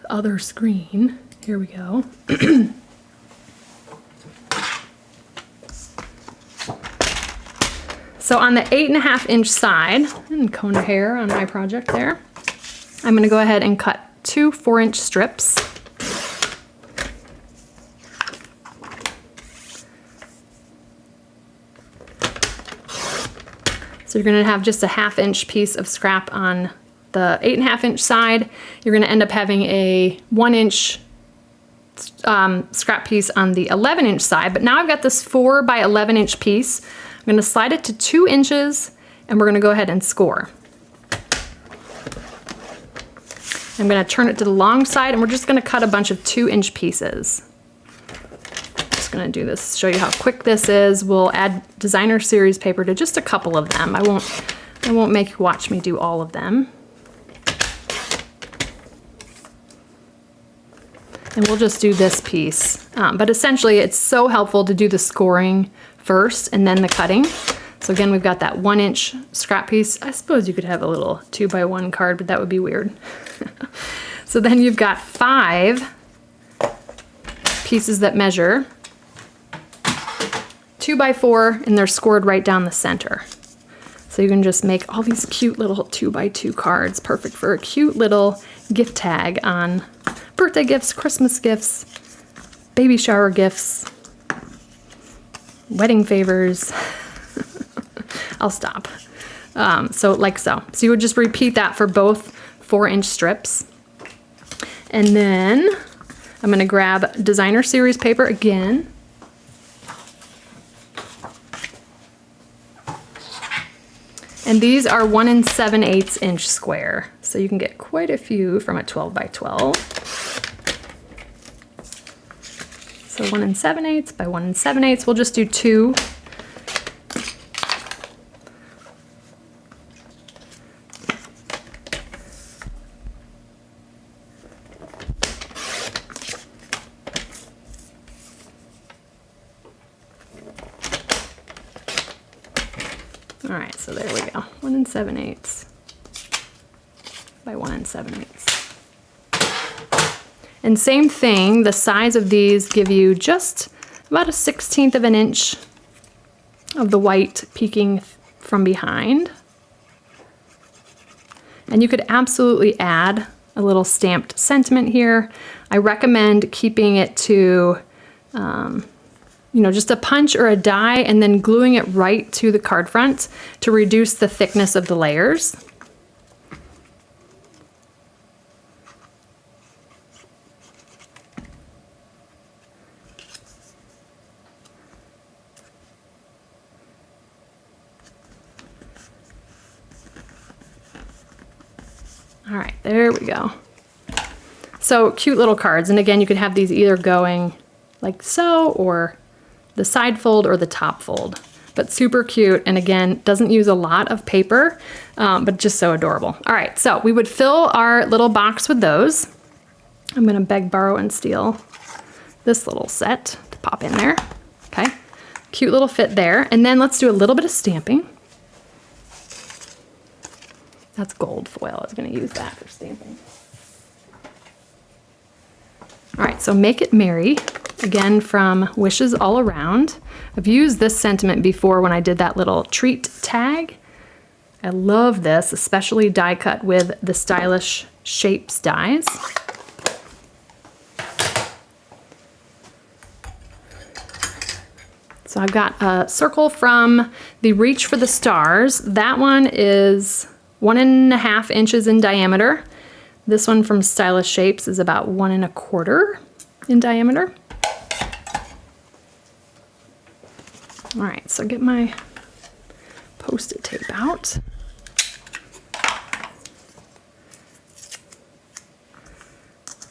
other screen. Here we go. So on the 8.5 inch side, and cone of hair on my project there, I'm gonna go ahead and cut 2 4-inch strips. So you're gonna have just a 1/2 inch piece of scrap on the 8.5 inch side. You're gonna end up having a 1 inch scrap piece on the 11 inch side, but now I've got this 4 by 11 inch piece. I'm gonna slide it to 2 inches and we're gonna go ahead and score. I'm gonna turn it to the long side and we're just gonna cut a bunch of 2-inch pieces. Just gonna do this, show you how quick this is. We'll add designer series paper to just a couple of them. I won't make you watch me do all of them. And we'll just do this piece. But essentially it's so helpful to do the scoring first and then the cutting. So again, we've got that 1 inch scrap piece. I suppose you could have a little 2x1 card, but that would be weird. So then you've got 5 pieces that measure 2x4 and they're scored right down the center. So you can just make all these cute little 2x2 cards, perfect for a cute little gift tag on birthday gifts, Christmas gifts, baby shower gifts, wedding favors. I'll stop. So like so. So you would just repeat that for both 4-inch strips. And then I'm gonna grab designer series paper again. And these are 1 7/8 inch square. So you can get quite a few from a 12 by 12. So 1 7/8 by 1 7/8. We'll just do 2. All right, so there we go. 1 7/8 by 1 7/8. And same thing, the size of these give you just about a 1/16 of an inch of the white peeking from behind. And you could absolutely add a little stamped sentiment here. I recommend keeping it to just a punch or a die and then gluing it right to the card front to reduce the thickness of the layers. All right, there we go. So cute little cards. And again, you could have these either going like so, or the side fold or the top fold, but super cute. And again, doesn't use a lot of paper, but just so adorable. All right, so we would fill our little box with those. I'm gonna beg, borrow, and steal this little set to pop in there. Okay, cute little fit there. And then let's do a little bit of stamping. That's gold foil, I was gonna use that for stamping. All right, so Make It Merry, again from Wishes All Around. I've used this sentiment before when I did that little treat tag. I love this, especially die cut with the Stylish Shapes dies. So I've got a circle from the Reach for the Stars. That one is 1.5 inches in diameter. This one from Stylish Shapes is about 1.25 in diameter. All right, so get my Post-it tape out.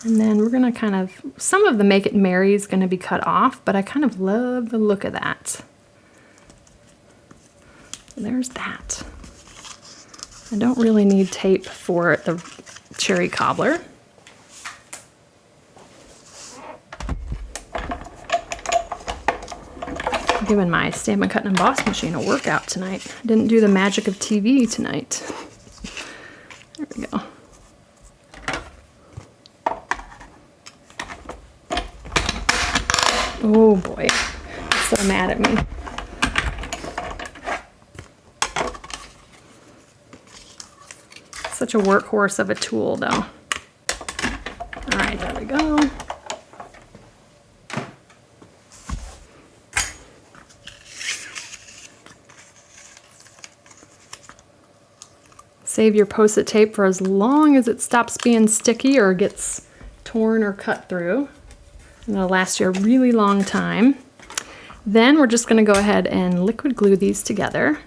And then we're gonna kind of, some of the Make It Merry is gonna be cut off, but I kind of love the look of that. So there's that. I don't really need tape for the cherry cobbler. I'm giving my Stamp and Cut and Emboss machine a workout tonight. I didn't do the magic of TV tonight. There we go. Oh boy, he's so mad at me. Such a workhorse of a tool though. All right, there we go. Save your Post-it tape for as long as it stops being sticky or gets torn or cut through. And it'll last you a really long time. Then we're just going to go ahead and liquid glue these together.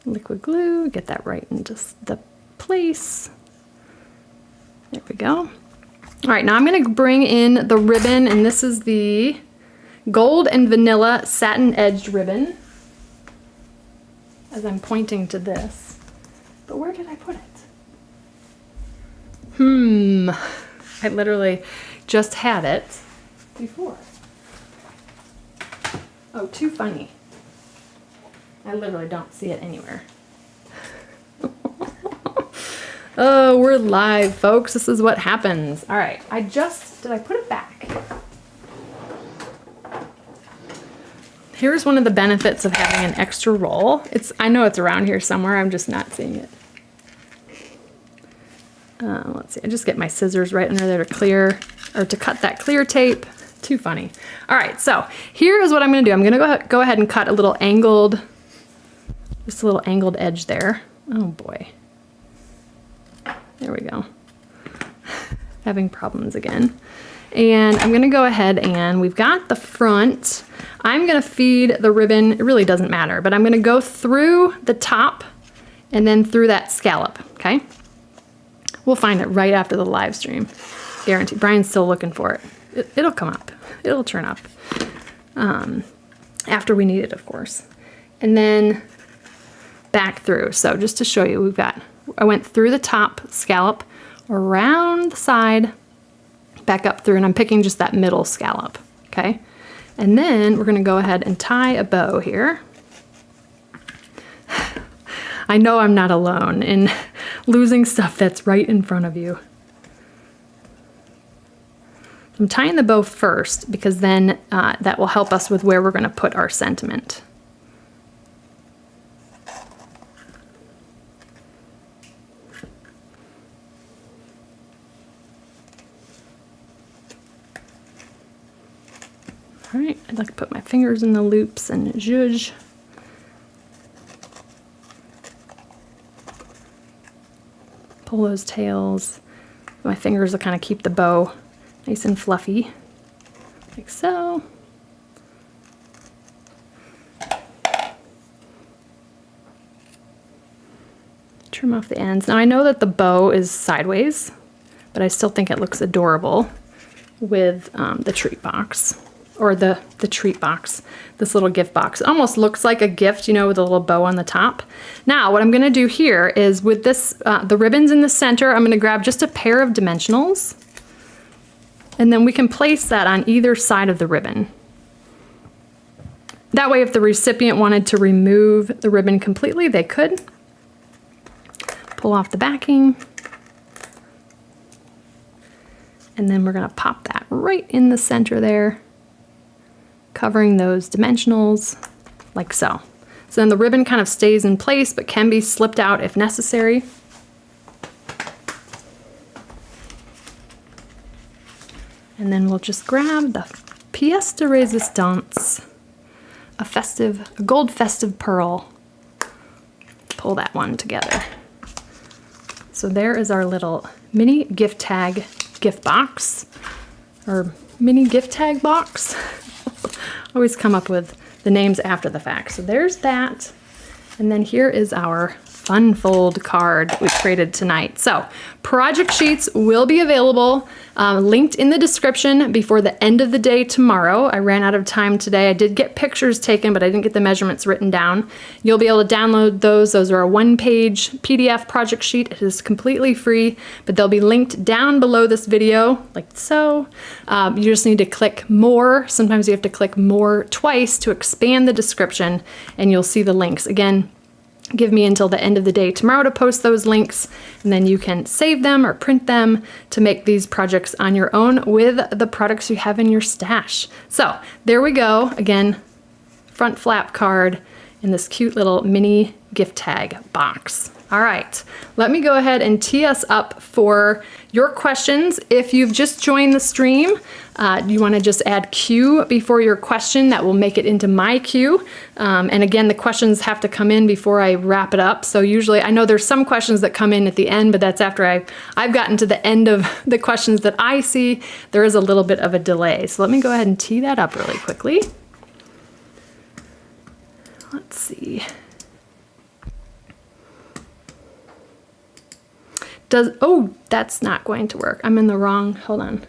Liquid glue, get that right into the place. There we go. All right, now I'm going to bring in the ribbon, and this is the gold and vanilla satin edged ribbon, as I'm pointing to this. But where did I put it? I literally just had it before. Oh, too funny. I literally don't see it anywhere. Oh, we're live, folks. This is what happens. All right, did I put it back? Here's one of the benefits of having an extra roll. I know it's around here somewhere, I'm just not seeing it. Let's see, I just get my scissors right under there to cut that clear tape. Too funny. All right, so here is what I'm gonna do. I'm gonna go ahead and cut a little angled, just a little angled edge there. Oh boy. There we go. Having problems again. And I'm gonna go ahead and we've got the front. I'm gonna feed the ribbon, it really doesn't matter, but I'm gonna go through the top and then through that scallop, okay? We'll find it right after the live stream, guaranteed. Brian's still looking for it. It'll come up, it'll turn up. After we need it, of course. And then back through. So just to show you, I went through the top scallop, around the side, back up through, and I'm picking just that middle scallop, okay? And then we're gonna go ahead and tie a bow here. I know I'm not alone in losing stuff that's right in front of you. I'm tying the bow first because then that will help us with where we're gonna put our sentiment. All right, I'd like to put my fingers in the loops and zhuzh. Pull those tails. My fingers will kind of keep the bow nice and fluffy, like so. Trim off the ends. Now I know that the bow is sideways, but I still think it looks adorable with the treat box. Or the treat box, this little gift box. It almost looks like a gift, you know, with a little bow on the top. Now, what I'm gonna do here is with this, the ribbons in the center, I'm gonna grab just a pair of dimensionals, and then we can place that on either side of the ribbon. That way, if the recipient wanted to remove the ribbon completely, they could. Pull off the backing. And then we're gonna pop that right in the center there, covering those dimensionals like so. So then the ribbon kind of stays in place but can be slipped out if necessary. And then we'll just grab the pièce de résistance, a gold festive pearl. Pull that one together. So there is our little mini gift tag gift box, or mini gift tag box. Always come up with the names after the fact. So there's that. And then here is our fun fold card we created tonight. So project sheets will be available, linked in the description before the end of the day tomorrow. I ran out of time today. I did get pictures taken, but I didn't get the measurements written down. You'll be able to download those. Those are a one-page PDF project sheet. It is completely free, but they'll be linked down below this video, like so. You just need to click more. Sometimes you have to click more twice to expand the description, and you'll see the links. Again, give me until the end of the day tomorrow to post those links, and then you can save them or print them to make these projects on your own with the products you have in your stash. So there we go. Again, front flap card in this cute little mini gift tag box. All right, let me go ahead and tee us up for your questions. If you've just joined the stream, you want to just add Q before your question. That will make it into my queue. And again, the questions have to come in before I wrap it up. So usually, I know there's some questions that come in at the end, but that's after I've gotten to the end of the questions that I see. There is a little bit of a delay. So let me go ahead and tee that up really quickly. Let's see. Oh, that's not going to work. I'm in the wrong, hold on.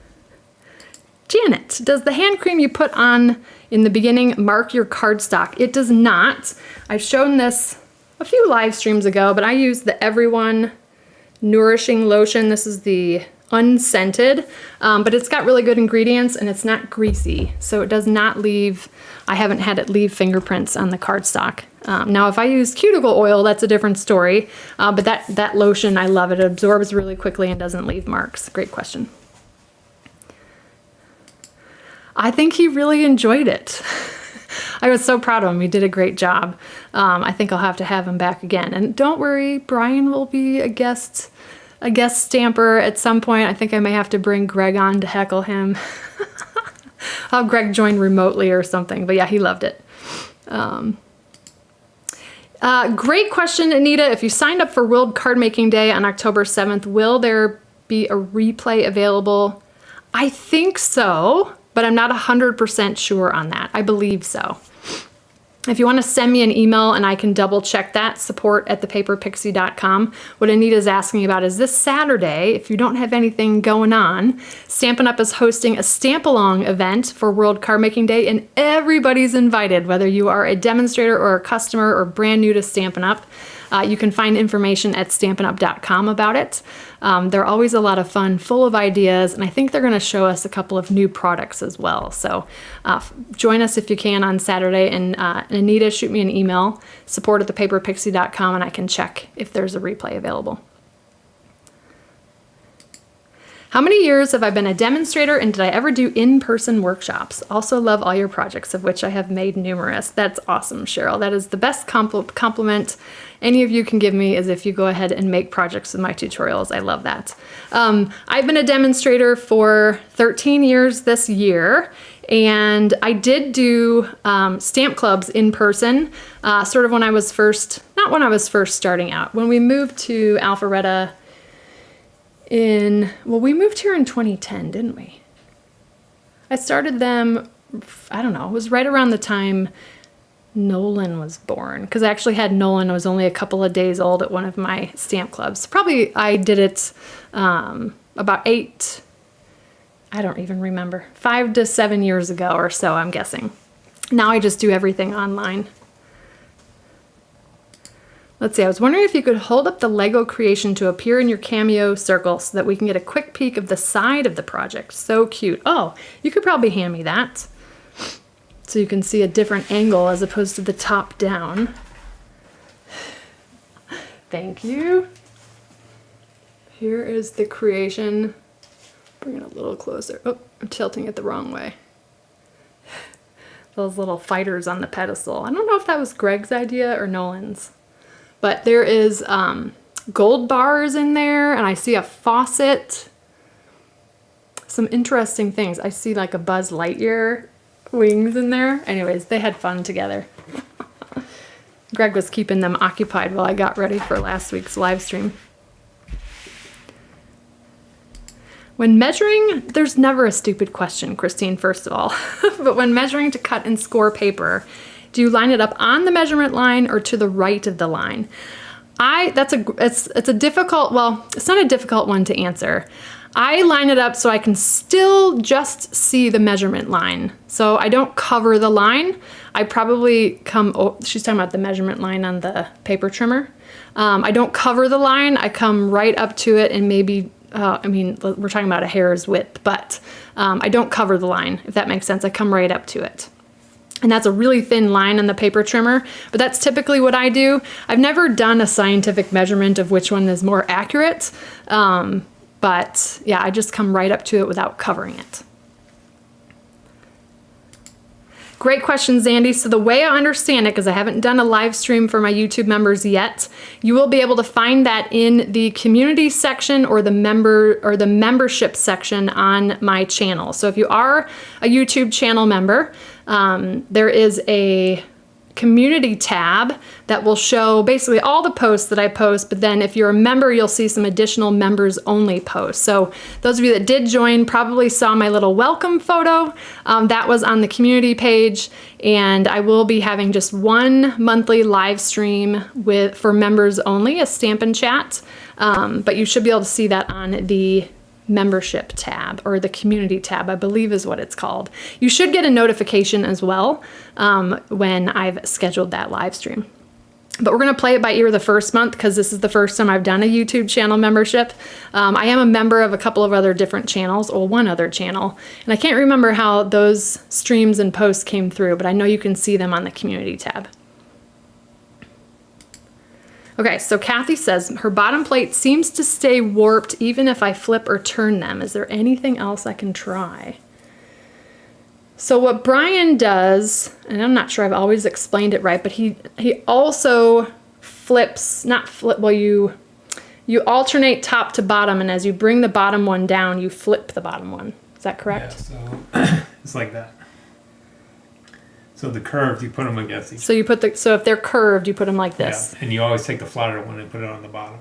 Janet, does the hand cream you put on in the beginning mark your cardstock? It does not. I've shown this a few live streams ago, but I use the Everyone Nourishing Lotion. This is the unscented, but it's got really good ingredients and it's not greasy. So it does not leave, I haven't had it leave fingerprints on the cardstock. Now if I use cuticle oil, that's a different story, but that lotion, I love it. It absorbs really quickly and doesn't leave marks. Great question. I think he really enjoyed it. I was so proud of him. He did a great job. I think I'll have to have him back again. And don't worry, Brian will be a guest stamper at some point. I think I may have to bring Greg on to heckle him. I'll have Greg join remotely or something, but yeah, he loved it. Great question, Anita. If you signed up for World Card Making Day on October 7th, will there be a replay available? I think so, but I'm not 100% sure on that. I believe so. If you want to send me an email and I can double check that, support@thepaperpixie.com. What Anita's asking about is this Saturday, if you don't have anything going on, Stampin' Up! Is hosting a Stamp-Along event for World Card Making Day, and everybody's invited, whether you are a demonstrator or a customer or brand new to Stampin' Up! You can find information at stampinup.com about it. They're always a lot of fun, full of ideas, and I think they're going to show us a couple of new products as well. So join us if you can on Saturday, and Anita, shoot me an email, support@thepaperpixie.com, and I can check if there's a replay available. How many years have I been a demonstrator, and did I ever do in-person workshops? Also love all your projects, of which I have made numerous. That's awesome, Cheryl. That is the best compliment any of you can give me, is if you go ahead and make projects with my tutorials. I love that. I've been a demonstrator for 13 years this year, and I did do stamp clubs in person, sort of when I was first, not when I was first starting out. When we moved to Alpharetta well, we moved here in 2010, didn't we? I started them, I don't know, it was right around the time Nolan was born, because I actually had Nolan, I was only a couple of days old at one of my stamp clubs. Probably I did it about 8, I don't even remember, 5 to 7 years ago or so, I'm guessing. Now I just do everything online. Let's see, I was wondering if you could hold up the Lego creation to appear in your Cameo circle so that we can get a quick peek of the side of the project. So cute. Oh, you could probably hand me that so you can see a different angle as opposed to the top down. Thank you. Here is the creation. Bring it a little closer. Oh, I'm tilting it the wrong way. Those little fighters on the pedestal. I don't know if that was Greg's idea or Nolan's. But there is gold bars in there, and I see a faucet. Some interesting things. I see like a Buzz Lightyear wings in there. Anyways, they had fun together. Greg was keeping them occupied while I got ready for last week's live stream. When measuring, there's never a stupid question, Christine, first of all. But when measuring to cut and score paper, do you line it up on the measurement line or to the right of the line? It's a difficult, well, it's not a difficult one to answer. I line it up so I can still just see the measurement line. So I don't cover the line. I probably she's talking about the measurement line on the paper trimmer. I don't cover the line. I come right up to it and maybe, I mean, we're talking about a hair's width, but I don't cover the line, if that makes sense. I come right up to it. And that's a really thin line on the paper trimmer, but that's typically what I do. I've never done a scientific measurement of which one is more accurate, but yeah, I just come right up to it without covering it. Great question, Zandy. So the way I understand it, because I haven't done a live stream for my YouTube members yet, you will be able to find that in the community section or the membership section on my channel. So if you are a YouTube channel member, there is a community tab that will show basically all the posts that I post, but then if you're a member, you'll see some additional members only posts. So those of you that did join probably saw my little welcome photo. That was on the community page, and I will be having just one monthly live stream for members only, a Stampin' Chat, but you should be able to see that on the membership tab, or the community tab, I believe is what it's called. You should get a notification as well when I've scheduled that live stream. But we're going to play it by ear the first month because this is the first time I've done a YouTube channel membership. I am a member of a couple of other different channels, or one other channel, and I can't remember how those streams and posts came through, but I know you can see them on the community tab. Okay, so Kathy says her bottom plate seems to stay warped even if I flip or turn them. Is there anything else I can try? So what Brian does, and I'm not sure I've always explained it right, but he also flips, well, you alternate top to bottom, and as you bring the bottom one down, you flip the bottom one. Is that correct? Yeah, so it's like that. So the curved, you put them against each other. So if they're curved, you put them like this. Yeah, and you always take the flatter one and put it on the bottom.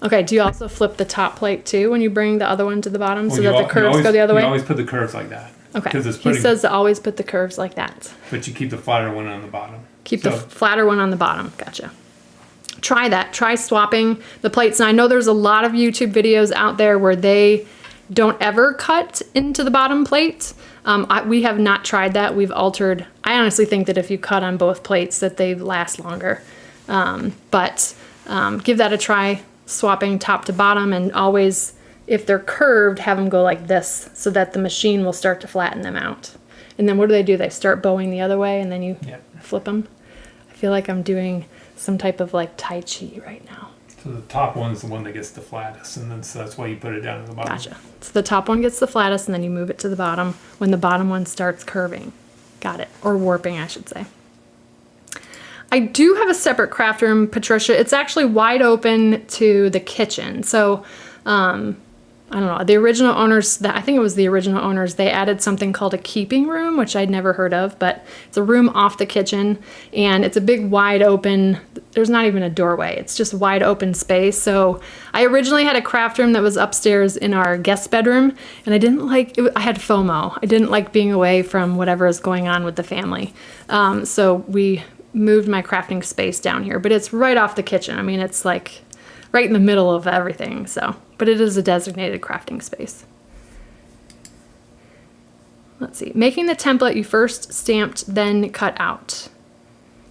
Okay, do you also flip the top plate too when you bring the other one to the bottom, so that the curves go the other way? You always put the curves like that. Okay, he says to always put the curves like that. But you keep the flatter one on the bottom. Keep the flatter one on the bottom, gotcha. Try that, try swapping the plates. And I know there's a lot of YouTube videos out there where they don't ever cut into the bottom plate. We have not tried that. We've altered. I honestly think that if you cut on both plates that they last longer. But give that a try, swapping top to bottom, and always, if they're curved, have them go like this so that the machine will start to flatten them out. And then what do? They start bowing the other way, and then you flip them. I feel like I'm doing some type of like Tai Chi right now. So the top one's the one that gets the flattest, and then so that's why you put it down at the bottom. Gotcha. So the top one gets the flattest, and then you move it to the bottom when the bottom one starts curving. Got it. Or warping, I should say. I do have a separate craft room, Patricia. It's actually wide open to the kitchen. So, I don't know, the original owners, I think it was the original owners, they added something called a keeping room, which I'd never heard of, but it's a room off the kitchen, and it's a big wide open, there's not even a doorway, it's just wide open space. So I originally had a craft room that was upstairs in our guest bedroom, and I didn't like, I had FOMO. I didn't like being away from whatever is going on with the family. So we moved my crafting space down here, but it's right off the kitchen. I mean, it's like right in the middle of everything, so, but it is a designated crafting space. Let's see, making the template you first stamped, then cut out.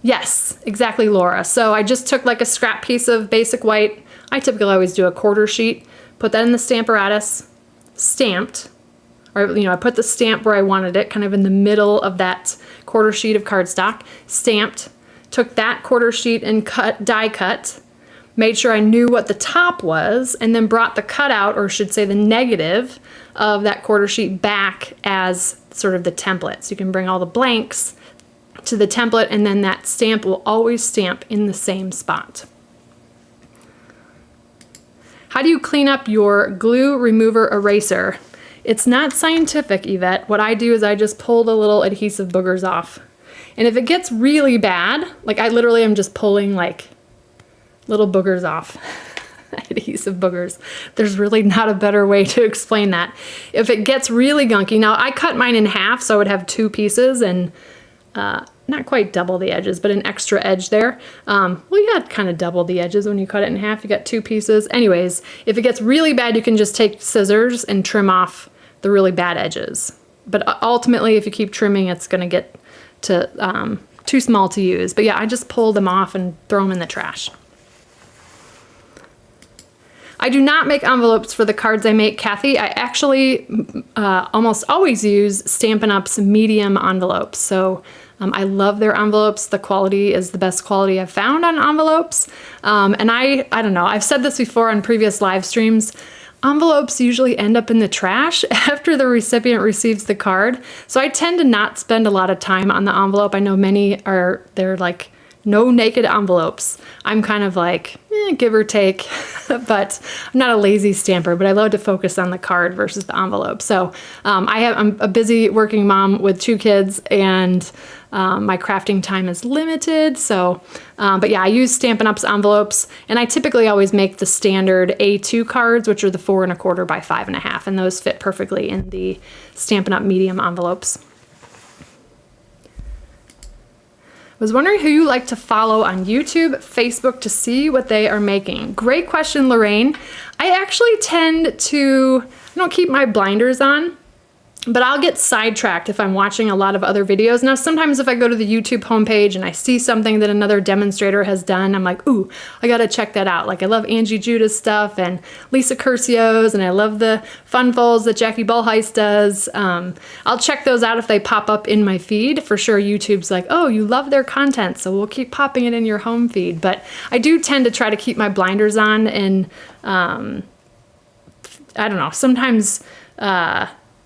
Yes, exactly, Laura. So I just took like a scrap piece of basic white. I typically always do a quarter sheet, put that in the stamparatus, stamped, or, you know, I put the stamp where I wanted it, kind of in the middle of that quarter sheet of cardstock, stamped, took that quarter sheet and die cut, made sure I knew what the top was, and then brought the cutout, or should say the negative, of that quarter sheet back as sort of the template. So you can bring all the blanks to the template, and then that stamp will always stamp in the same spot. How do you clean up your glue remover eraser? It's not scientific, Yvette. What I do is I just pull the little adhesive boogers off. And if it gets really bad, like I literally am just pulling like little boogers off, adhesive boogers. There's really not a better way to explain that. If it gets really gunky, now I cut mine in half so I would have two pieces and not quite double the edges, but an extra edge there. Well, yeah, kind of double the edges when you cut it in half. You got two pieces. Anyways, if it gets really bad, you can just take scissors and trim off the really bad edges. But ultimately, if you keep trimming, it's going to get to too small to use. But yeah, I just pull them off and throw them in the trash. I do not make envelopes for the cards I make, Kathy. I actually almost always use Stampin' Up's medium envelopes. So I love their envelopes. The quality is the best quality I've found on envelopes. And I don't know, I've said this before on previous live streams, envelopes usually end up in the trash after the recipient receives the card. So I tend to not spend a lot of time on the envelope. I know many they're like, no naked envelopes. I'm kind of like, give or take, but I'm not a lazy stamper, but I love to focus on the card versus the envelope. So I'm a busy working mom with 2 kids, and my crafting time is limited. So, but yeah, I use Stampin' Up's envelopes, and I typically always make the standard A2 cards, which are the 4 1/4 by 5 1/2, and those fit perfectly in the Stampin' Up medium envelopes. Was wondering who you like to follow on YouTube, Facebook to see what they are making. Great question, Lorraine. I actually tend to, I don't keep my blinders on, but I'll get sidetracked if I'm watching a lot of other videos. Now, sometimes if I go to the YouTube homepage and I see something that another demonstrator has done, I'm like, ooh, I gotta check that out. Like I love Angie Judah's stuff and Lisa Curcio's, and I love the fun folds that Jackie Ballheist does. I'll check those out if they pop up in my feed. For sure, YouTube's like, oh, you love their content, so we'll keep popping it in your home feed. But I do tend to try to keep my blinders on, and I don't know, sometimes,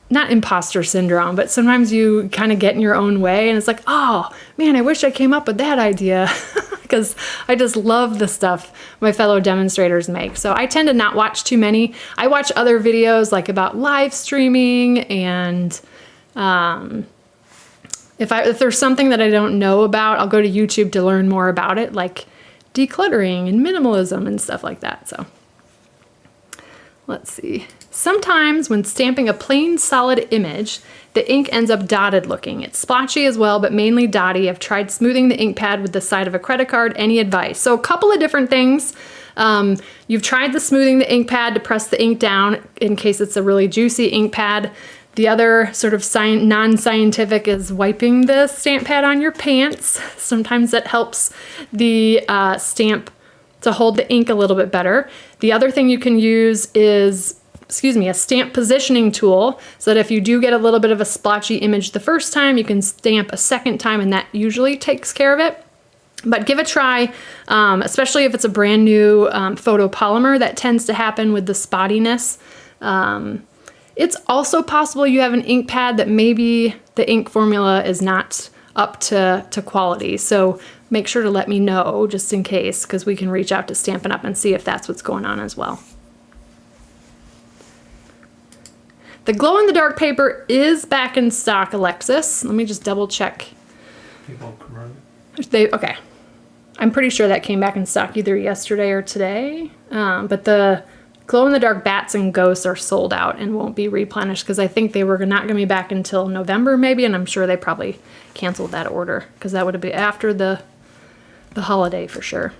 not imposter syndrome, but sometimes you kind of get in your own way and it's like, oh man, I wish I came up with that idea because I just love the stuff my fellow demonstrators make. So I tend to not watch too many. I watch other videos like about live streaming, and if there's something that I don't know about, I'll go to YouTube to learn more about it, like decluttering and minimalism and stuff like that. So let's see. Sometimes when stamping a plain solid image, the ink ends up dotted looking. It's splotchy as well, but mainly dotty. I've tried smoothing the ink pad with the side of a credit card. Any advice? So a couple of different things. You've tried the smoothing the ink pad to press the ink down in case it's a really juicy ink pad. The other sort of non-scientific is wiping the stamp pad on your pants. Sometimes that helps the stamp to hold the ink a little bit better. The other thing you can use is a stamp positioning tool, so that if you do get a little bit of a splotchy image the first time, you can stamp a second time, and that usually takes care of it. But give it a try, especially if it's a brand new photopolymer. That tends to happen with the spottiness. It's also possible you have an ink pad that maybe the ink formula is not up to quality. So make sure to let me know just in case, because we can reach out to Stampin' Up and see if that's what's going on as well. The glow-in-the-dark paper is back in stock, Alexis. Let me just double check. Okay. I'm pretty sure that came back in stock either yesterday or today. But the glow-in-the-dark bats and ghosts are sold out and won't be replenished, because I think they were not going to be back until November maybe, and I'm sure they probably canceled that order because that would be after the holiday for sure.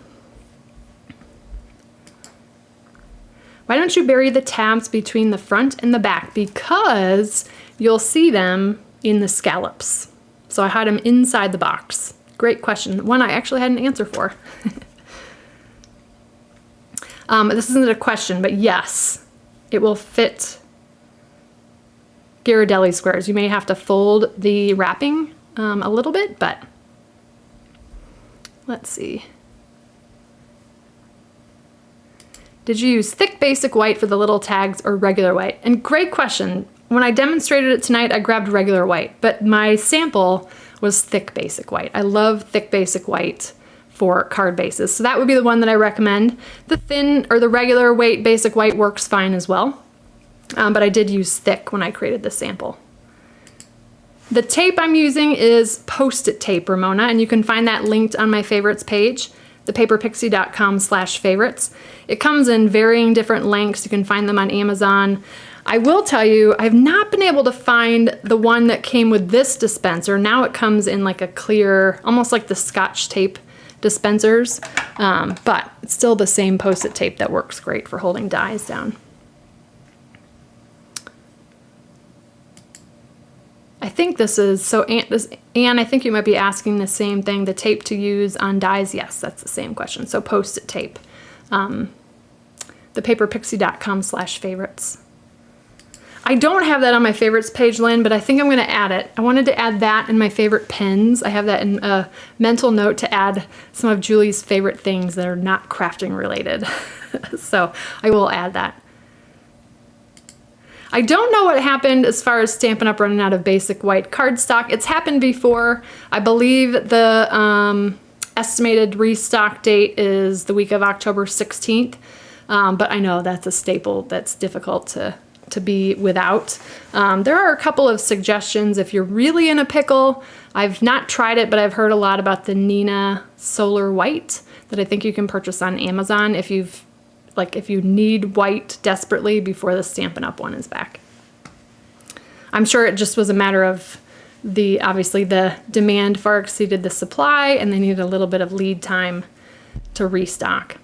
Why don't you bury the tabs between the front and the back? Because you'll see them in the scallops. So I hide them inside the box. Great question. One I actually had an answer for. This isn't a question, but yes, it will fit Ghirardelli squares. You may have to fold the wrapping a little bit, but let's see. Did you use thick basic white for the little tags or regular white? And great question. When I demonstrated it tonight, I grabbed regular white, but my sample was thick basic white. I love thick basic white for card bases. So that would be the one that I recommend. The thin or the regular weight basic white works fine as well. But I did use thick when I created the sample. The tape I'm using is Post-it tape, Ramona, and you can find that linked on my favorites page, thepaperpixie.com/favorites. It comes in varying different lengths. You can find them on Amazon. I will tell you, I've not been able to find the one that came with this dispenser. Now it comes in like a clear, almost like the Scotch tape dispensers, but it's still the same Post-it tape that works great for holding dies down. I think this is, so Anne, I think you might be asking the same thing, the tape to use on dies. Yes, that's the same question. So Post-it tape, thepaperpixie.com/favorites. I don't have that on my favorites page, Lynn, but I think I'm going to add it. I wanted to add that in my favorite pins. I have that in a mental note to add some of Julie's favorite things that are not crafting related. So I will add that. I don't know what happened as far as Stampin' Up! Running out of basic white cardstock. It's happened before. I believe the estimated restock date is the week of October 16th. But I know that's a staple that's difficult to be without. There are a couple of suggestions if you're really in a pickle. I've not tried it, but I've heard a lot about the Nina Solar White that I think you can purchase on Amazon if you need white desperately before the Stampin' Up! One is back. I'm sure it just was a matter of obviously the demand far exceeded the supply and they needed a little bit of lead time to restock.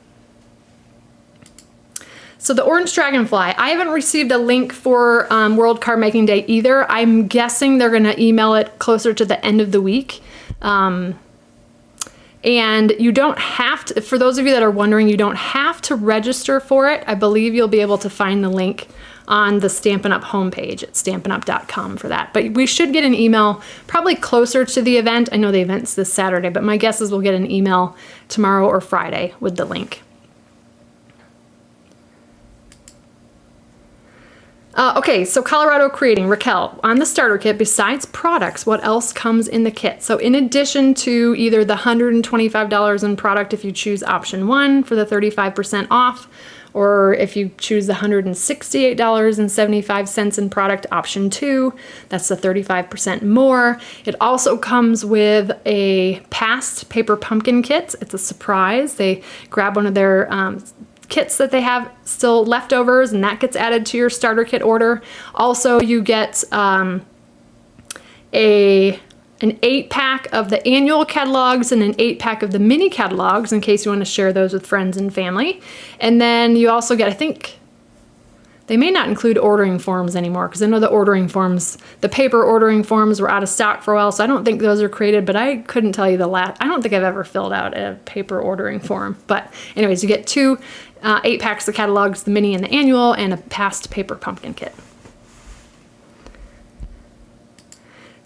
So the Orange Dragonfly, I haven't received a link for World Card Making Day either. I'm guessing they're gonna email it closer to the end of the week. And you don't have to, for those of you that are wondering, you don't have to register for it. I believe you'll be able to find the link on the Stampin' Up! Homepage at stampinup.com for that. But we should get an email probably closer to the event. I know the event's this Saturday, but my guess is we'll get an email tomorrow or Friday with the link. Okay, so Colorado Creating, Raquel, on the starter kit, besides products, what else comes in the kit? So in addition to either the $125 in product if you choose option 1 for the 35% off, or if you choose the $168.75 in product option 2, that's the 35% more. It also comes with a past paper pumpkin kit. It's a surprise. They grab one of their kits that they have still leftovers and that gets added to your starter kit order. Also, you get an 8-pack of the annual catalogs and an 8-pack of the mini catalogs in case you want to share those with friends and family. And then you also get, I think, they may not include ordering forms anymore because I know the ordering forms, the paper ordering forms were out of stock for a while, so I don't think those are created, but I couldn't tell you the last, I don't think I've ever filled out a paper ordering form. But anyways, you get 2 8-packs of catalogs, the mini and the annual, and a past paper pumpkin kit.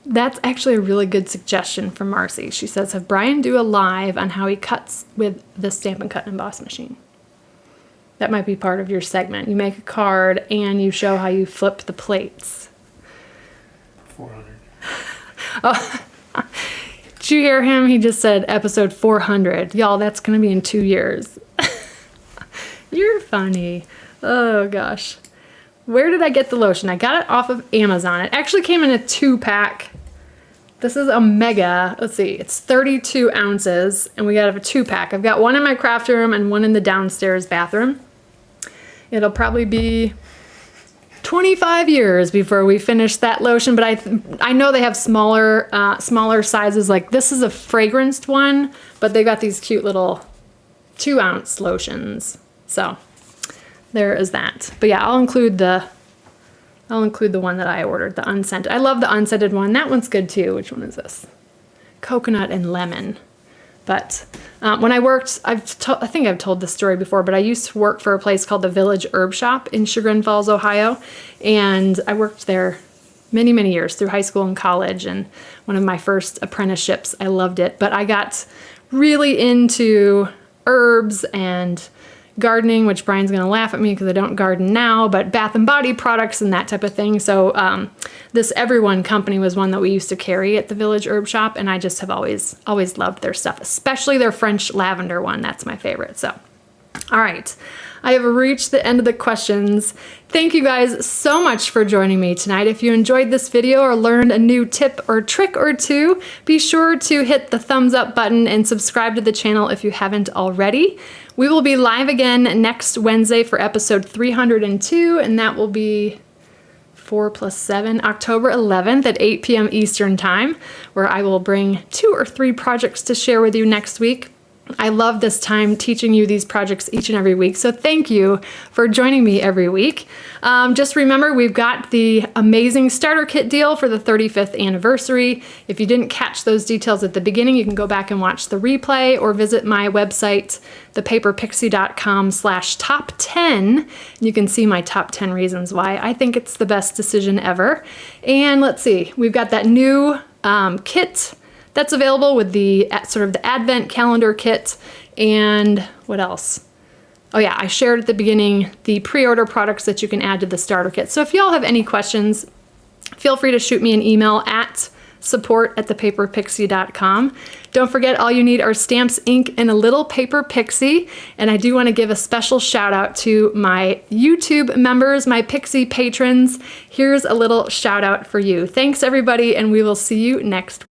That's actually a really good suggestion from Marcy. She says, have Brian do a live on how he cuts with the Stampin' Cut and Emboss machine. That might be part of your segment. You make a card and you show how you flip the plates. 400. Oh, did you hear him? He just said episode 400. Y'all, that's going to be in 2 years. You're funny. Oh, gosh. Where did I get the lotion? I got it off of Amazon. It actually came in a 2-pack. This is a mega. Let's see. It's 32 ounces, and we got a 2-pack. I've got one in my craft room and one in the downstairs bathroom. It'll probably be 25 years before we finish that lotion, but I know they have smaller sizes. Like this is a fragranced one, but they got these cute little 2-ounce lotions. So there is that. But yeah, I'll include the one that I ordered, the unscented. I love the unscented one. That one's good too. Which one is this? Coconut and lemon. But when I worked, I think I've told this story before, but I used to work for a place called the Village Herb Shop in Chagrin Falls, Ohio. And I worked there many, many years through high school and college, and one of my first apprenticeships. I loved it. But I got really into herbs and gardening, which Brian's gonna laugh at me because I don't garden now, but bath and body products and that type of thing. So this Everyone company was one that we used to carry at the Village Herb Shop, and I just have always loved their stuff, especially their French lavender one. That's my favorite. So, all right. I have reached the end of the questions. Thank you guys so much for joining me tonight. If you enjoyed this video or learned a new tip or trick or two, be sure to hit the thumbs up button and subscribe to the channel if you haven't already. We will be live again next Wednesday for episode 302, and that will be 4 + 7, October 11th at 8 p.m. Eastern Time, where I will bring 2 or 3 projects to share with you next week. I love this time teaching you these projects each and every week. So thank you for joining me every week. Just remember, we've got the amazing starter kit deal for the 35th anniversary. If you didn't catch those details at the beginning, you can go back and watch the replay or visit my website, thepaperpixie.com/top10. You can see my top 10 reasons why I think it's the best decision ever. And let's see, we've got that new kit that's available with the sort of the Advent calendar kit. And what else? Oh yeah, I shared at the beginning the pre-order products that you can add to the starter kit. So if y'all have any questions, feel free to shoot me an email at support@thepaperpixie.com. Don't forget, all you need are stamps, ink, and a little paper pixie. And I do want to give a special shout out to my YouTube members, my Pixie patrons. Here's a little shout out for you. Thanks everybody, and we will see you next week.